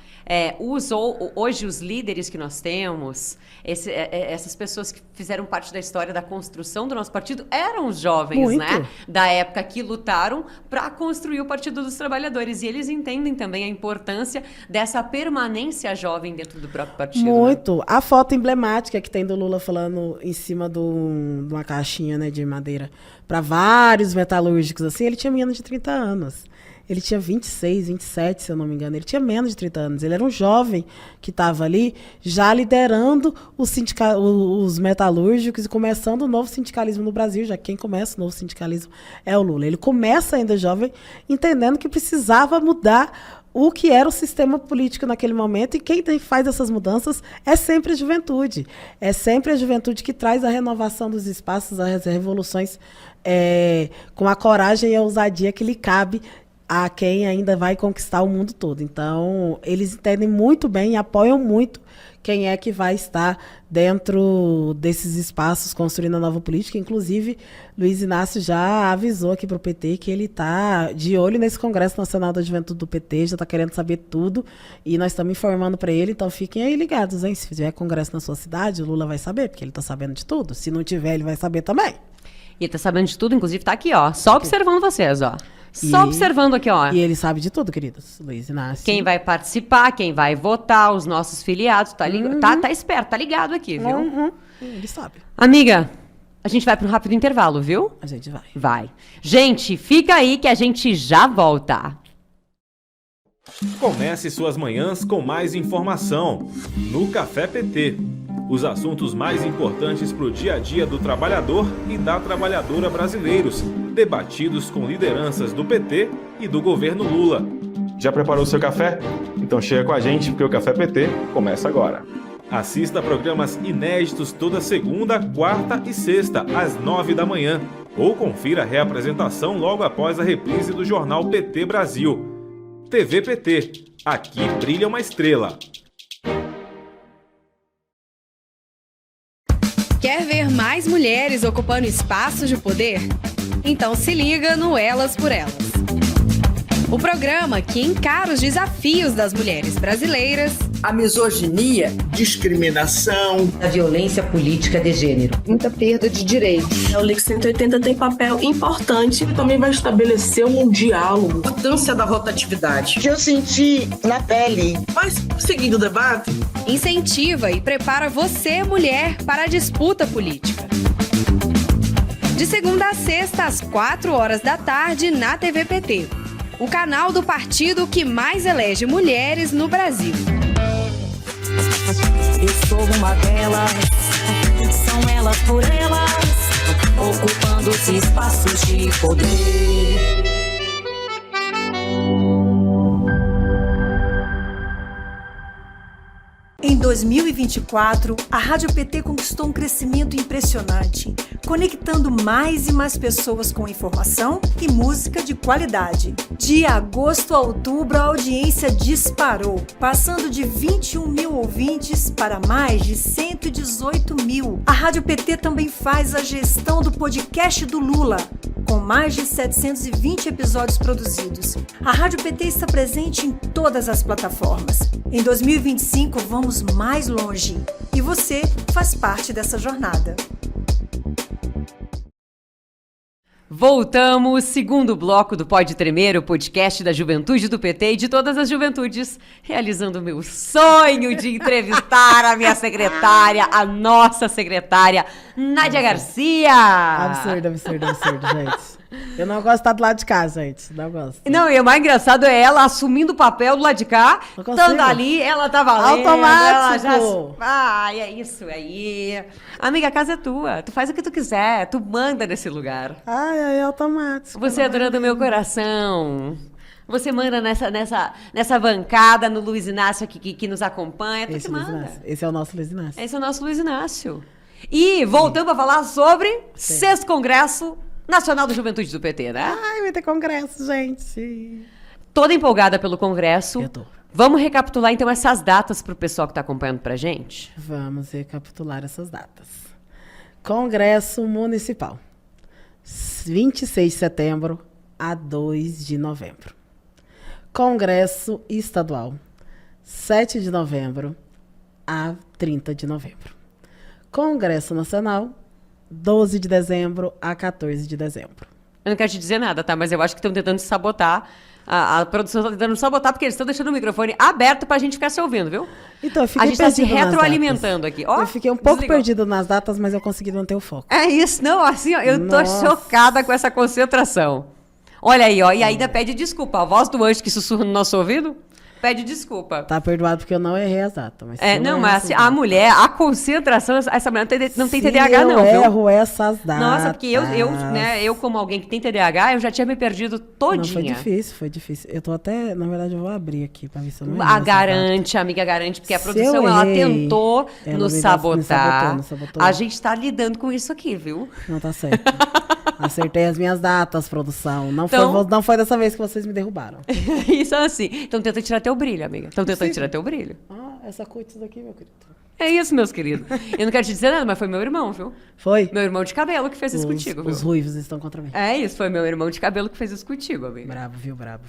hoje os líderes que nós temos, essas pessoas que fizeram parte da história da construção do nosso partido, eram os jovens, Muito. né? Da época que lutaram para construir o Partido dos Trabalhadores. E eles entendem também a importância dessa permanência jovem dentro do próprio partido. Muito. Né? A foto emblemática que tem do Lula falando em cima de uma caixinha, né, de madeira para vários metalúrgicos, assim, ele tinha menos de 30 anos. Ele tinha 26, 27, se eu não me engano. Ele tinha menos de 30 anos. Ele era um jovem que estava ali já liderando os metalúrgicos e começando o novo sindicalismo no Brasil, já que quem começa o novo sindicalismo é o Lula. Ele começa ainda jovem, entendendo que precisava mudar o que era o sistema político naquele momento, e quem faz essas mudanças é sempre a juventude. É sempre a juventude que traz a renovação dos espaços, as revoluções com a coragem e a ousadia que lhe cabe a quem ainda vai conquistar o mundo todo. Então, eles entendem muito bem e apoiam muito quem é que vai estar dentro desses espaços construindo a nova política. Inclusive, Luiz Inácio já avisou aqui para o PT que ele está de olho nesse Congresso Nacional da Juventude do PT, já está querendo saber tudo, e nós estamos informando para ele, então fiquem aí ligados, hein? Se tiver congresso na sua cidade, o Lula vai saber, porque ele está sabendo de tudo. Se não tiver, ele vai saber também. E ele tá sabendo de tudo, inclusive tá aqui, ó. Só observando vocês, ó. Só observando aqui, ó. E ele sabe de tudo, queridos. Luiz Inácio. Quem vai participar, quem vai votar, os nossos filiados. Tá esperto, tá ligado aqui, viu? Uhum. Ele sabe. Amiga, a gente vai para um rápido intervalo, viu? A gente vai. Vai. Gente, fica aí que a gente já volta. Comece suas manhãs com mais informação no Café PT. Os assuntos mais importantes para o dia a dia do trabalhador e da trabalhadora brasileiros, debatidos com lideranças do PT e do governo Lula. Já preparou seu café? Então chega com a gente, porque o Café PT começa agora. Assista a programas inéditos toda segunda, quarta e sexta, às 9 da manhã. Ou confira a reapresentação logo após a reprise do jornal PT Brasil. TV PT. Aqui brilha uma estrela. Quer ver mais mulheres ocupando espaços de poder? Então se liga no Elas por Elas. O programa que encara os desafios das mulheres brasileiras, a misoginia, discriminação, a violência política de gênero, muita perda de direitos. O LIC 180 tem papel importante e também vai estabelecer um diálogo. A importância da rotatividade. Que eu senti na pele. Mas, seguindo o debate, incentiva e prepara você, mulher, para a disputa política. De segunda a sexta, às 4 horas da tarde, na TV PT. O canal do partido que mais elege mulheres no Brasil. Eu sou uma delas, são elas por elas, ocupando os espaços de poder. Em 2024, a Rádio PT conquistou um crescimento impressionante, conectando mais e mais pessoas com informação e música de qualidade. De agosto a outubro, a audiência disparou, passando de 21 mil ouvintes para mais de 118 mil. A Rádio PT também faz a gestão do podcast do Lula, com mais de 720 episódios produzidos. A Rádio PT está presente em todas as plataformas. Em 2025, vamos mais longe. E você faz parte dessa jornada. Voltamos, segundo bloco do Pode Tremer, o podcast da juventude do PT e de todas as juventudes, realizando o meu sonho de entrevistar a minha secretária, a nossa secretária, Nádia Garcia. Absurdo, gente. Eu não gosto de estar do lado de cá, gente. Não gosto. Não, e o mais engraçado é ela assumindo o papel do lado de cá, estando ali, ela tá valendo. Automático. Ela já... é isso aí. Amiga, a casa é tua. Tu faz o que tu quiser. Tu manda nesse lugar. É automático. Você é dona do meu coração. Você manda nessa bancada, no Luiz Inácio que nos acompanha. Tu que manda. Esse é o nosso Luiz Inácio. Esse é o nosso Luiz Inácio. E voltamos a falar sobre 6º Congresso Nacional da Juventude do PT, né? Ai, vai ter congresso, gente. Toda empolgada pelo Congresso. Eu tô. Vamos recapitular, então, essas datas para o pessoal que está acompanhando pra gente? Vamos recapitular essas datas. Congresso Municipal. 26 de setembro a 2 de novembro. Congresso Estadual. 7 de novembro a 30 de novembro. Congresso Nacional. 12 de dezembro a 14 de dezembro. Eu não quero te dizer nada, tá? Mas eu acho que estão tentando sabotar. A produção está tentando sabotar porque eles estão deixando o microfone aberto pra gente ficar se ouvindo, viu? Então, eu fiquei a gente está se perdida nas retroalimentando datas. aqui. Ó, eu fiquei um pouco desligou. perdida nas datas, mas eu consegui manter o foco. É isso, não, assim, ó, eu tô Nossa. chocada com essa concentração. Olha aí, ó, e ainda pede desculpa. A voz do anjo que sussurra no nosso ouvido pede desculpa. Tá perdoado porque eu não errei as datas. Mas Não, mas assim, a mulher, a concentração, essa mulher não tem TDAH, não, viu? Eu erro essas datas. Nossa, porque eu como alguém que tem TDAH, eu já tinha me perdido todinha. Não, foi difícil. Eu tô até, na verdade, eu vou abrir aqui pra ver se eu não errei A essas amiga garante, porque a produção, ela tentou nos sabotar. Me sabotou. A gente tá lidando com isso aqui, viu? Não tá certo. Acertei as minhas datas, produção. Não foi dessa vez que vocês me derrubaram. Isso assim. Então tenta tirar teu brilho, amiga. Estão tentando tirar teu brilho. Ah, essa cutis daqui, meu querido. É isso, meus queridos. Eu não quero te dizer nada, mas foi meu irmão, viu? Foi? Meu irmão de cabelo que fez isso contigo, viu? Os ruivos estão contra mim. É isso, foi meu irmão de cabelo que fez isso contigo, amiga. Brabo, viu? Brabo.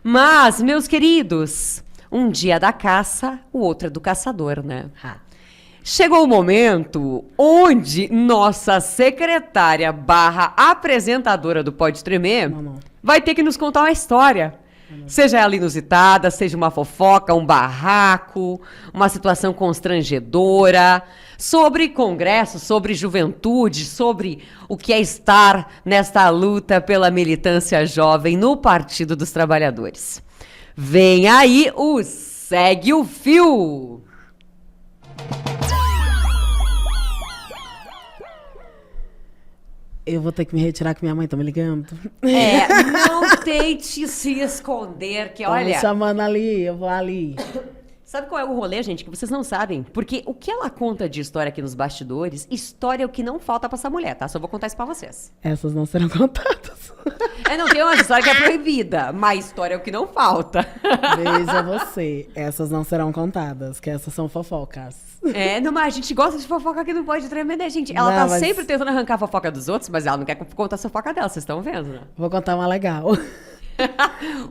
Mas, meus queridos, um dia da caça, o outro é do caçador, né? Chegou o momento onde nossa secretária / apresentadora do Pode Tremer vai ter que nos contar uma história. Seja ela inusitada, seja uma fofoca, um barraco, uma situação constrangedora, sobre congresso, sobre juventude, sobre o que é estar nesta luta pela militância jovem no Partido dos Trabalhadores. Vem aí o Segue o Fio! Eu vou ter que me retirar que minha mãe tá me ligando. Não tente se esconder, que olha... Tô me chamando ali, eu vou ali. Sabe qual é o rolê, gente? Que vocês não sabem. Porque o que ela conta de história aqui nos bastidores, história é o que não falta pra essa mulher, tá? Só vou contar isso pra vocês. Essas não serão contadas. Não, tem uma história que é proibida, mas história é o que não falta. Veja você, essas não serão contadas, que essas são fofocas. Não, mas a gente gosta de fofoca que não pode tremer, né, gente? Ela sempre tentando arrancar a fofoca dos outros, mas ela não quer contar a fofoca dela, vocês estão vendo, né? Vou contar uma legal.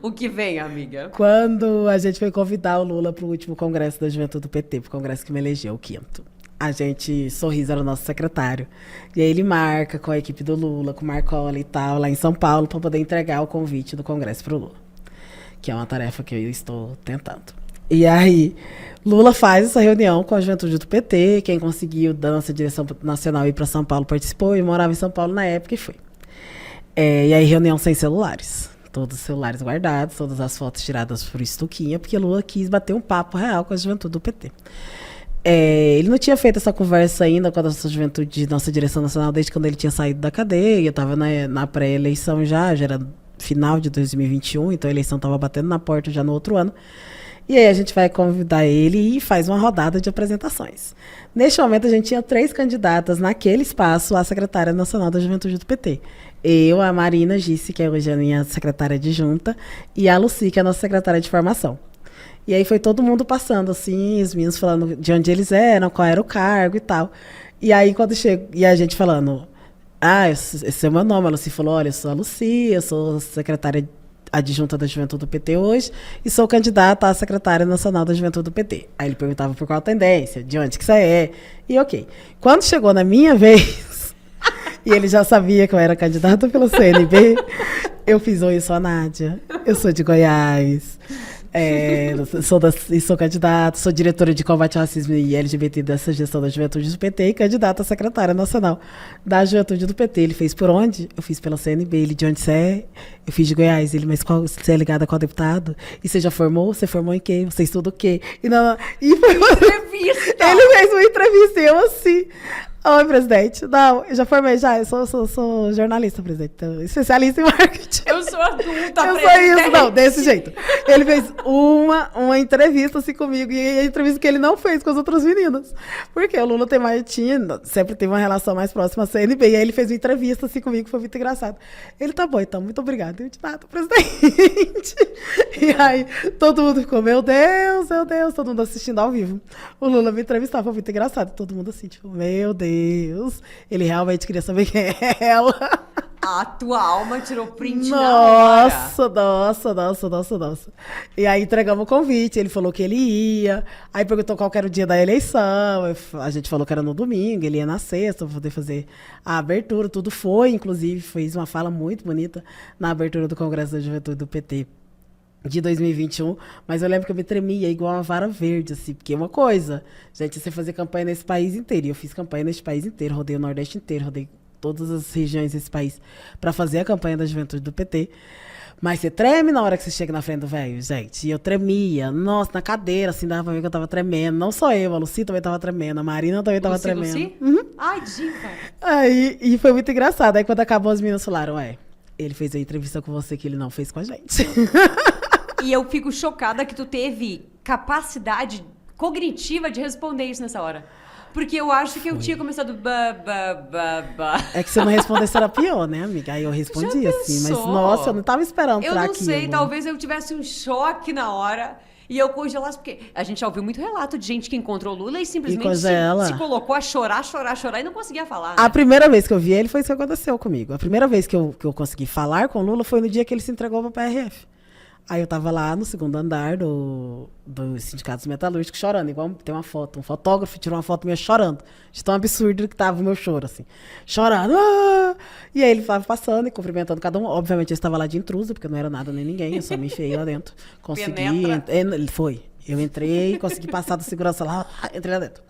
O que vem, amiga? Quando a gente foi convidar o Lula pro último congresso da Juventude do PT, pro congresso que me elegeu, o 5º. A gente, Sorriso era o nosso secretário. E aí ele marca com a equipe do Lula, com o Marcola e tal, lá em São Paulo, para poder entregar o convite do congresso pro Lula. Que é uma tarefa que eu estou tentando. E aí, Lula faz essa reunião com a Juventude do PT, quem conseguiu da nossa direção nacional ir para São Paulo participou, e morava em São Paulo na época e foi. E aí, reunião sem celulares. Todos os celulares guardados, todas as fotos tiradas por Estuquinha, porque Lula quis bater um papo real com a Juventude do PT. Ele não tinha feito essa conversa ainda com a nossa juventude, nossa direção nacional, desde quando ele tinha saído da cadeia. Eu estava na pré-eleição já era final de 2021, então a eleição estava batendo na porta já no outro ano. E aí a gente vai convidar ele e faz uma rodada de apresentações. Neste momento a gente tinha 3 candidatas naquele espaço à secretária nacional da Juventude do PT. Eu, a Marina Gice, que é hoje a minha secretária adjunta, e a Lucy, que é a nossa secretária de formação. E aí foi todo mundo passando, assim, os meninos falando de onde eles eram, qual era o cargo e tal. E aí quando chega, e a gente falando, esse é o meu nome, a Lucy falou, olha, eu sou a Lucy, eu sou secretária adjunta da Juventude do PT hoje e sou candidata à secretária nacional da Juventude do PT. Aí ele perguntava por qual tendência, de onde que você é, e ok. Quando chegou na minha vez, e ele já sabia que eu era candidata pelo CNB, eu fiz, oi, eu sou a Nádia, eu sou de Goiás, sou candidata, sou diretora de combate ao racismo e LGBT dessa gestão da Juventude do PT e candidata a secretária nacional da Juventude do PT. Ele fez por onde? Eu fiz pela CNB. Ele, de onde você é? Eu fiz de Goiás. Ele, mas você é ligada a qual deputado? E você já formou? Você formou em quê? Você estuda o quê? E foi uma entrevista. Ele fez uma entrevista e eu assim... Oi, presidente. Não, eu já formei já. Eu sou jornalista, presidente. Então, especialista em marketing. Eu sou pessoa adulta. Eu sou isso, não, desse jeito. Ele fez uma entrevista assim comigo, e a entrevista que ele não fez com as outras meninas. Porque o Lula sempre teve uma relação mais próxima à CNB, e aí ele fez uma entrevista assim comigo, foi muito engraçado. Ele, tá bom, então, muito obrigado. Eu de nada, presidente. E aí, todo mundo ficou, meu Deus, todo mundo assistindo ao vivo. O Lula me entrevistava, foi muito engraçado. Todo mundo assim, tipo, meu Deus. Ele realmente queria saber quem é ela. A tua alma tirou print na hora. Nossa. E aí entregamos o convite, ele falou que ele ia. Aí perguntou qual que era o dia da eleição. A gente falou que era no domingo, ele ia na sexta pra poder fazer a abertura. Tudo foi, inclusive, fez uma fala muito bonita na abertura do Congresso da Juventude do PT de 2021, mas eu lembro que eu me tremia igual uma vara verde, assim, porque uma coisa, gente, você fazer campanha nesse país inteiro, e eu fiz campanha nesse país inteiro, rodei o Nordeste inteiro, rodei todas as regiões desse país para fazer a campanha da Juventude do PT, mas você treme na hora que você chega na frente do velho, gente, e eu tremia, nossa, na cadeira, assim, dava pra ver que eu tava tremendo, não só eu, a Lucy também tava tremendo, a Marina também tava tremendo. Lucy? Uhum. Ai, diva! Aí, e foi muito engraçado, aí quando acabou as meninas falaram, ele fez a entrevista com você que ele não fez com a gente. E eu fico chocada que tu teve capacidade cognitiva de responder isso nessa hora. Porque eu acho que eu tinha começado... É que se eu não respondesse era pior, né, amiga? Aí eu respondi assim, mas nossa, eu não tava esperando eu pra não aquilo. sei, talvez eu tivesse um choque na hora e eu congelasse, porque a gente já ouviu muito relato de gente que encontrou Lula e simplesmente se colocou a chorar e não conseguia falar. Né? A primeira vez que eu vi ele foi isso que aconteceu comigo. A primeira vez que eu consegui falar com o Lula foi no dia que ele se entregou pra PRF. Aí eu tava lá no segundo andar do Sindicato dos Metalúrgicos chorando, igual tem uma foto, um fotógrafo tirou uma foto minha chorando, de tão absurdo que tava o meu choro, assim, chorando, e aí ele tava passando e cumprimentando cada um, obviamente eu estava lá de intrusa, porque eu não era nada nem ninguém, eu só me enfiei lá dentro, consegui, eu entrei, consegui passar do segurança lá, entrei lá dentro.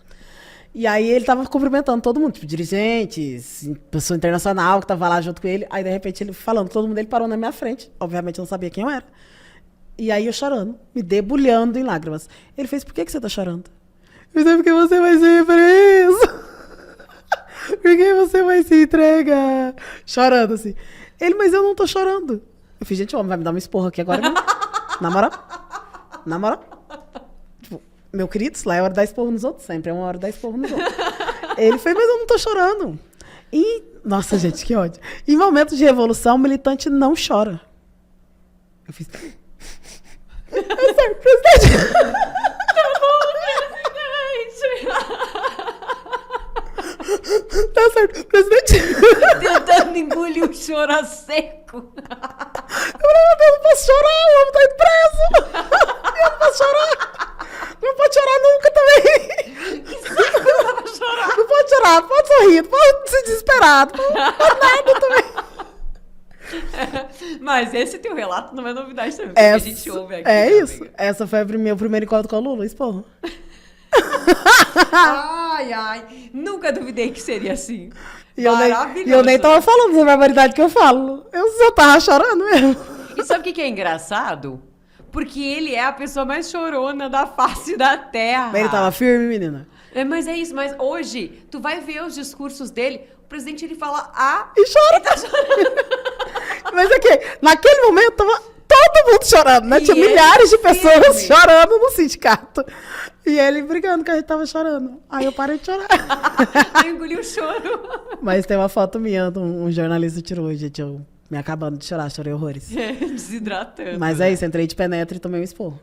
E aí ele tava cumprimentando todo mundo, tipo, dirigentes, pessoa internacional que tava lá junto com ele, aí de repente ele falando, todo mundo, ele parou na minha frente, obviamente eu não sabia quem eu era. E aí eu chorando, me debulhando em lágrimas. Ele fez, por que você tá chorando? Eu disse, porque você vai ser preso. Porque você vai se entregar. Chorando assim. Ele, mas eu não tô chorando. Eu fiz, gente, o homem vai me dar uma esporra aqui agora mesmo. Na moral. Tipo, meu querido, isso lá é hora de dar esporro nos outros. Sempre é uma hora de dar esporro nos outros. Ele fez, mas eu não tô chorando. E, nossa, gente, que ódio. Em momentos de revolução, o militante não chora. Eu fiz... presidente. Tá bom, presidente. Tá certo, presidente. Tentando engolir o choro a seco. Eu não posso chorar, o homem tá indo preso. Eu não posso chorar. Não pode chorar nunca também. Que saco, não dá pra chorar. Não pode chorar, pode sorrir, pode ser desesperado, não pode nada também. Mas esse teu relato não é novidade também, porque a gente ouve aqui. É isso. Amiga. Essa foi o meu primeiro encontro com o Lula, esporro. Ai, nunca duvidei que seria assim. E eu nem tava falando essa barbaridade que eu falo. Eu só tava chorando mesmo. E sabe o que é engraçado? Porque ele é a pessoa mais chorona da face da terra. Mas ele tava firme, menina. Mas é isso, mas hoje, tu vai ver os discursos dele, o presidente, ele fala e chora. Ele tá chorando. Mas é que, naquele momento, tava todo mundo chorando, né? Tinha milhares de pessoas chorando no sindicato. E ele brigando que a gente tava chorando. Aí eu parei de chorar. Eu engoli o choro. Mas tem uma foto minha, um jornalista tirou, gente, eu me acabando de chorar, chorei horrores. Desidratando. Mas é isso, entrei de penetra e tomei um esporro.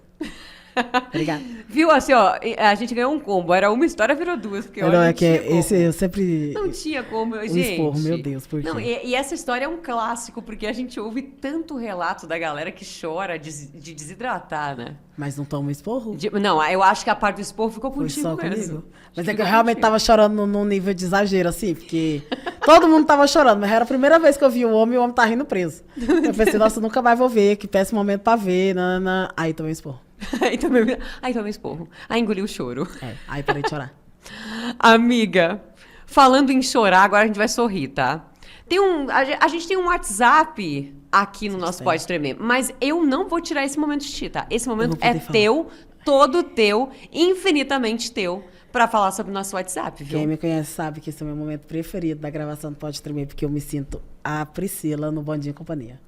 Obrigada. Viu, assim, ó, a gente ganhou um combo. Era uma história, virou duas. Porque não, é que esse eu sempre... Não tinha como, um gente. Esporro, meu Deus, por quê? Não, e essa história é um clássico, porque a gente ouve tanto relato da galera que chora de desidratar, né? Mas não toma esporro? Não, eu acho que a parte do esporro ficou contigo só mesmo. Comigo. Mas é que eu realmente tava chorando num nível de exagero, assim, porque todo mundo tava chorando, mas era a primeira vez que eu vi o homem tá rindo preso. Eu pensei, nossa, nunca mais vou ver, que péssimo momento pra ver, Aí tomei esporro. Aí tomei esporro. Aí engoli o choro. Aí parei de chorar. Amiga, falando em chorar, agora a gente vai sorrir, tá? A gente tem um WhatsApp aqui no nosso Pode Tremer, mas eu não vou tirar esse momento de ti, tá? Esse momento é teu, todo teu, infinitamente teu, pra falar sobre o nosso WhatsApp, viu? Quem me conhece sabe que esse é o meu momento preferido da gravação do Pode Tremer, porque eu me sinto a Priscila no Bom Dia e Companhia.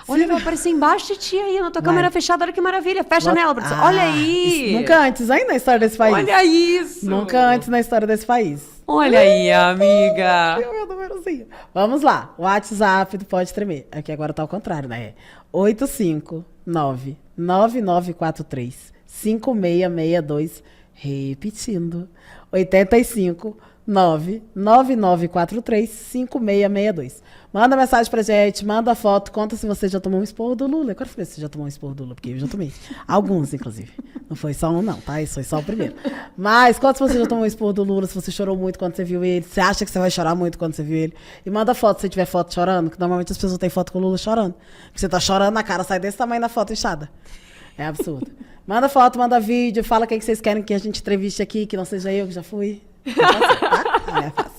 Olha, vai aparecer embaixo de ti aí, na tua câmera fechada. Olha que maravilha. Fecha nela, produção. Olha aí. Nunca antes, hein, na história desse país. Olha isso. Nunca antes na história desse país. Olha aí, amiga. Meu númerozinho. Vamos lá. O WhatsApp do Pode Tremer. Aqui agora tá ao contrário, né? 859-9943-5662. Repetindo. 859-9943-5662. Manda mensagem pra gente, manda foto, conta se você já tomou um esporro do Lula. Eu quero saber se você já tomou um esporro do Lula, porque eu já tomei. Alguns, inclusive. Não foi só um, não, tá? Isso foi só o primeiro. Mas conta se você já tomou um esporro do Lula, se você chorou muito quando você viu ele, se acha que você vai chorar muito quando você viu ele. E manda foto se tiver foto chorando, que normalmente as pessoas têm foto com o Lula chorando. Porque você tá chorando, a cara sai desse tamanho na foto inchada. É absurdo. Manda foto, manda vídeo, fala quem que vocês querem que a gente entreviste aqui, que não seja eu, que já fui. É fácil, tá? É fácil.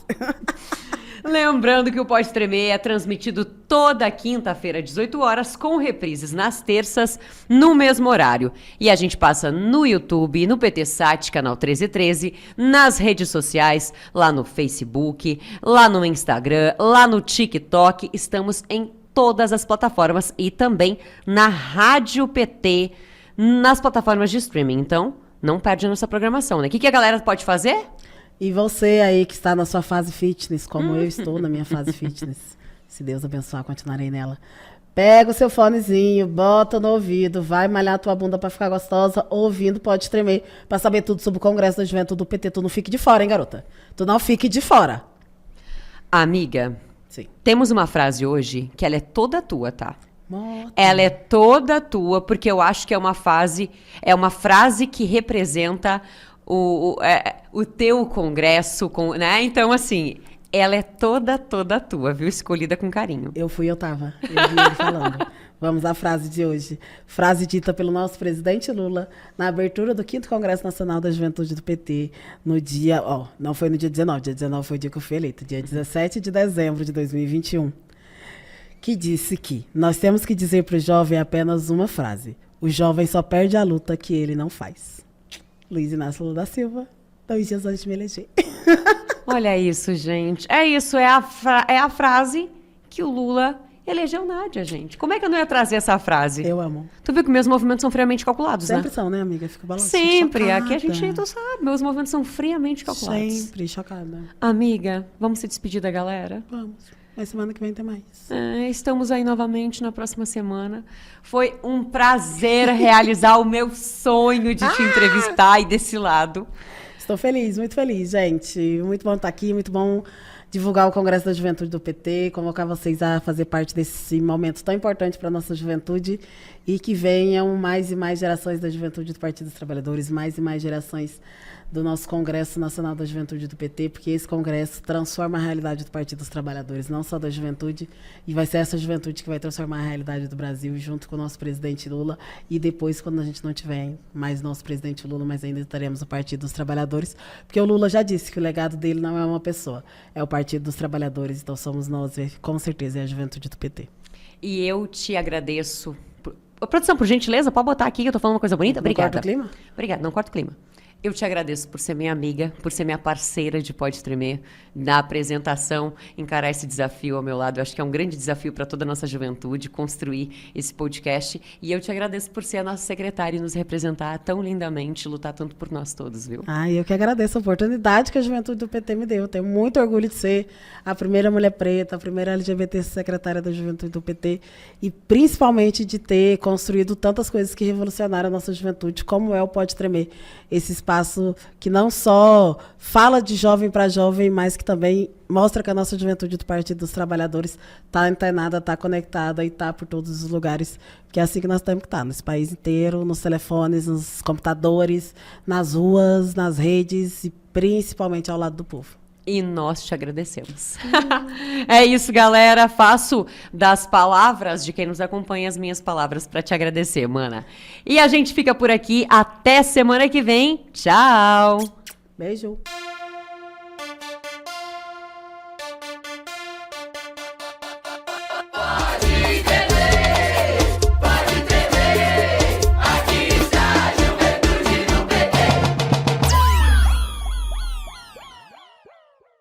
Lembrando que o Pode Tremer é transmitido toda quinta-feira, às 18 horas, com reprises nas terças, no mesmo horário. E a gente passa no YouTube, no PT Sat, canal 1313, nas redes sociais, lá no Facebook, lá no Instagram, lá no TikTok. Estamos em todas as plataformas e também na Rádio PT, nas plataformas de streaming. Então, não perde a nossa programação, né? O que a galera pode fazer? E você aí que está na sua fase fitness, como eu estou na minha fase fitness, se Deus abençoar, continuarei nela. Pega o seu fonezinho, bota no ouvido, vai malhar a tua bunda pra ficar gostosa, ouvindo Pode Tremer, pra saber tudo sobre o Congresso da Juventude do PT. Tu não fique de fora, hein, garota? Tu não fique de fora. Amiga, sim, temos uma frase hoje que ela é toda tua, tá? Ela é toda tua, porque eu acho que é uma frase que representa o teu congresso, né? Então, assim, ela é toda tua, viu? Escolhida com carinho. Eu tava. Eu vi ele falando. Vamos à frase de hoje. Frase dita pelo nosso presidente Lula na abertura do 5º Congresso Nacional da Juventude do PT, no dia... não foi no dia 19, dia 19 foi o dia que eu fui eleita, dia 17 de dezembro de 2021, que disse que nós temos que dizer para o jovem apenas uma frase: o jovem só perde a luta que ele não faz. Luiz Inácio Lula da Silva, 2 dias antes de me eleger. Olha isso, gente. É isso, é a frase que o Lula elegeu Nádia, gente. Como é que eu não ia trazer essa frase? Eu amo. Tu viu que meus movimentos são friamente calculados, Sempre né? são, né, amiga? Fica balançando. Sempre. Chocada. Aqui a gente, tu sabe, meus movimentos são friamente calculados. Sempre, chocada. Amiga, vamos se despedir da galera? Vamos. Mas semana que vem tem mais. Estamos aí novamente na próxima semana. Foi um prazer realizar o meu sonho de te entrevistar e desse lado. Estou feliz, muito feliz, gente. Muito bom estar aqui, muito bom divulgar o Congresso da Juventude do PT, convocar vocês a fazer parte desse momento tão importante para a nossa juventude e que venham mais e mais gerações da juventude do Partido dos Trabalhadores, mais e mais gerações do nosso Congresso Nacional da Juventude do PT, porque esse congresso transforma a realidade do Partido dos Trabalhadores, não só da juventude, e vai ser essa juventude que vai transformar a realidade do Brasil, junto com o nosso presidente Lula, e depois, quando a gente não tiver mais nosso presidente Lula, mas ainda teremos o Partido dos Trabalhadores, porque o Lula já disse que o legado dele não é uma pessoa, é o Partido dos Trabalhadores, então somos nós, com certeza, é a juventude do PT. E eu te agradeço. Produção, por gentileza, pode botar aqui que eu tô falando uma coisa bonita? Obrigada. Não corta o clima? Obrigada, não corta o clima. Eu te agradeço por ser minha amiga, por ser minha parceira de Pode Tremer, na apresentação, encarar esse desafio ao meu lado. Eu acho que é um grande desafio para toda a nossa juventude, construir esse podcast. E eu te agradeço por ser a nossa secretária e nos representar tão lindamente, lutar tanto por nós todos, viu? Eu que agradeço a oportunidade que a juventude do PT me deu. Eu tenho muito orgulho de ser a primeira mulher preta, a primeira LGBT secretária da juventude do PT e principalmente de ter construído tantas coisas que revolucionaram a nossa juventude, como é o Pode Tremer. Esse espaço que não só fala de jovem para jovem, mas que também mostra que a nossa juventude do Partido dos Trabalhadores está antenada, está conectada e está por todos os lugares, que é assim que nós temos que estar, nesse país inteiro, nos telefones, nos computadores, nas ruas, nas redes e principalmente ao lado do povo. E nós te agradecemos. É isso, galera. Faço das palavras de quem nos acompanha as minhas palavras para te agradecer, mana. E a gente fica por aqui. Até semana que vem. Tchau. Beijo.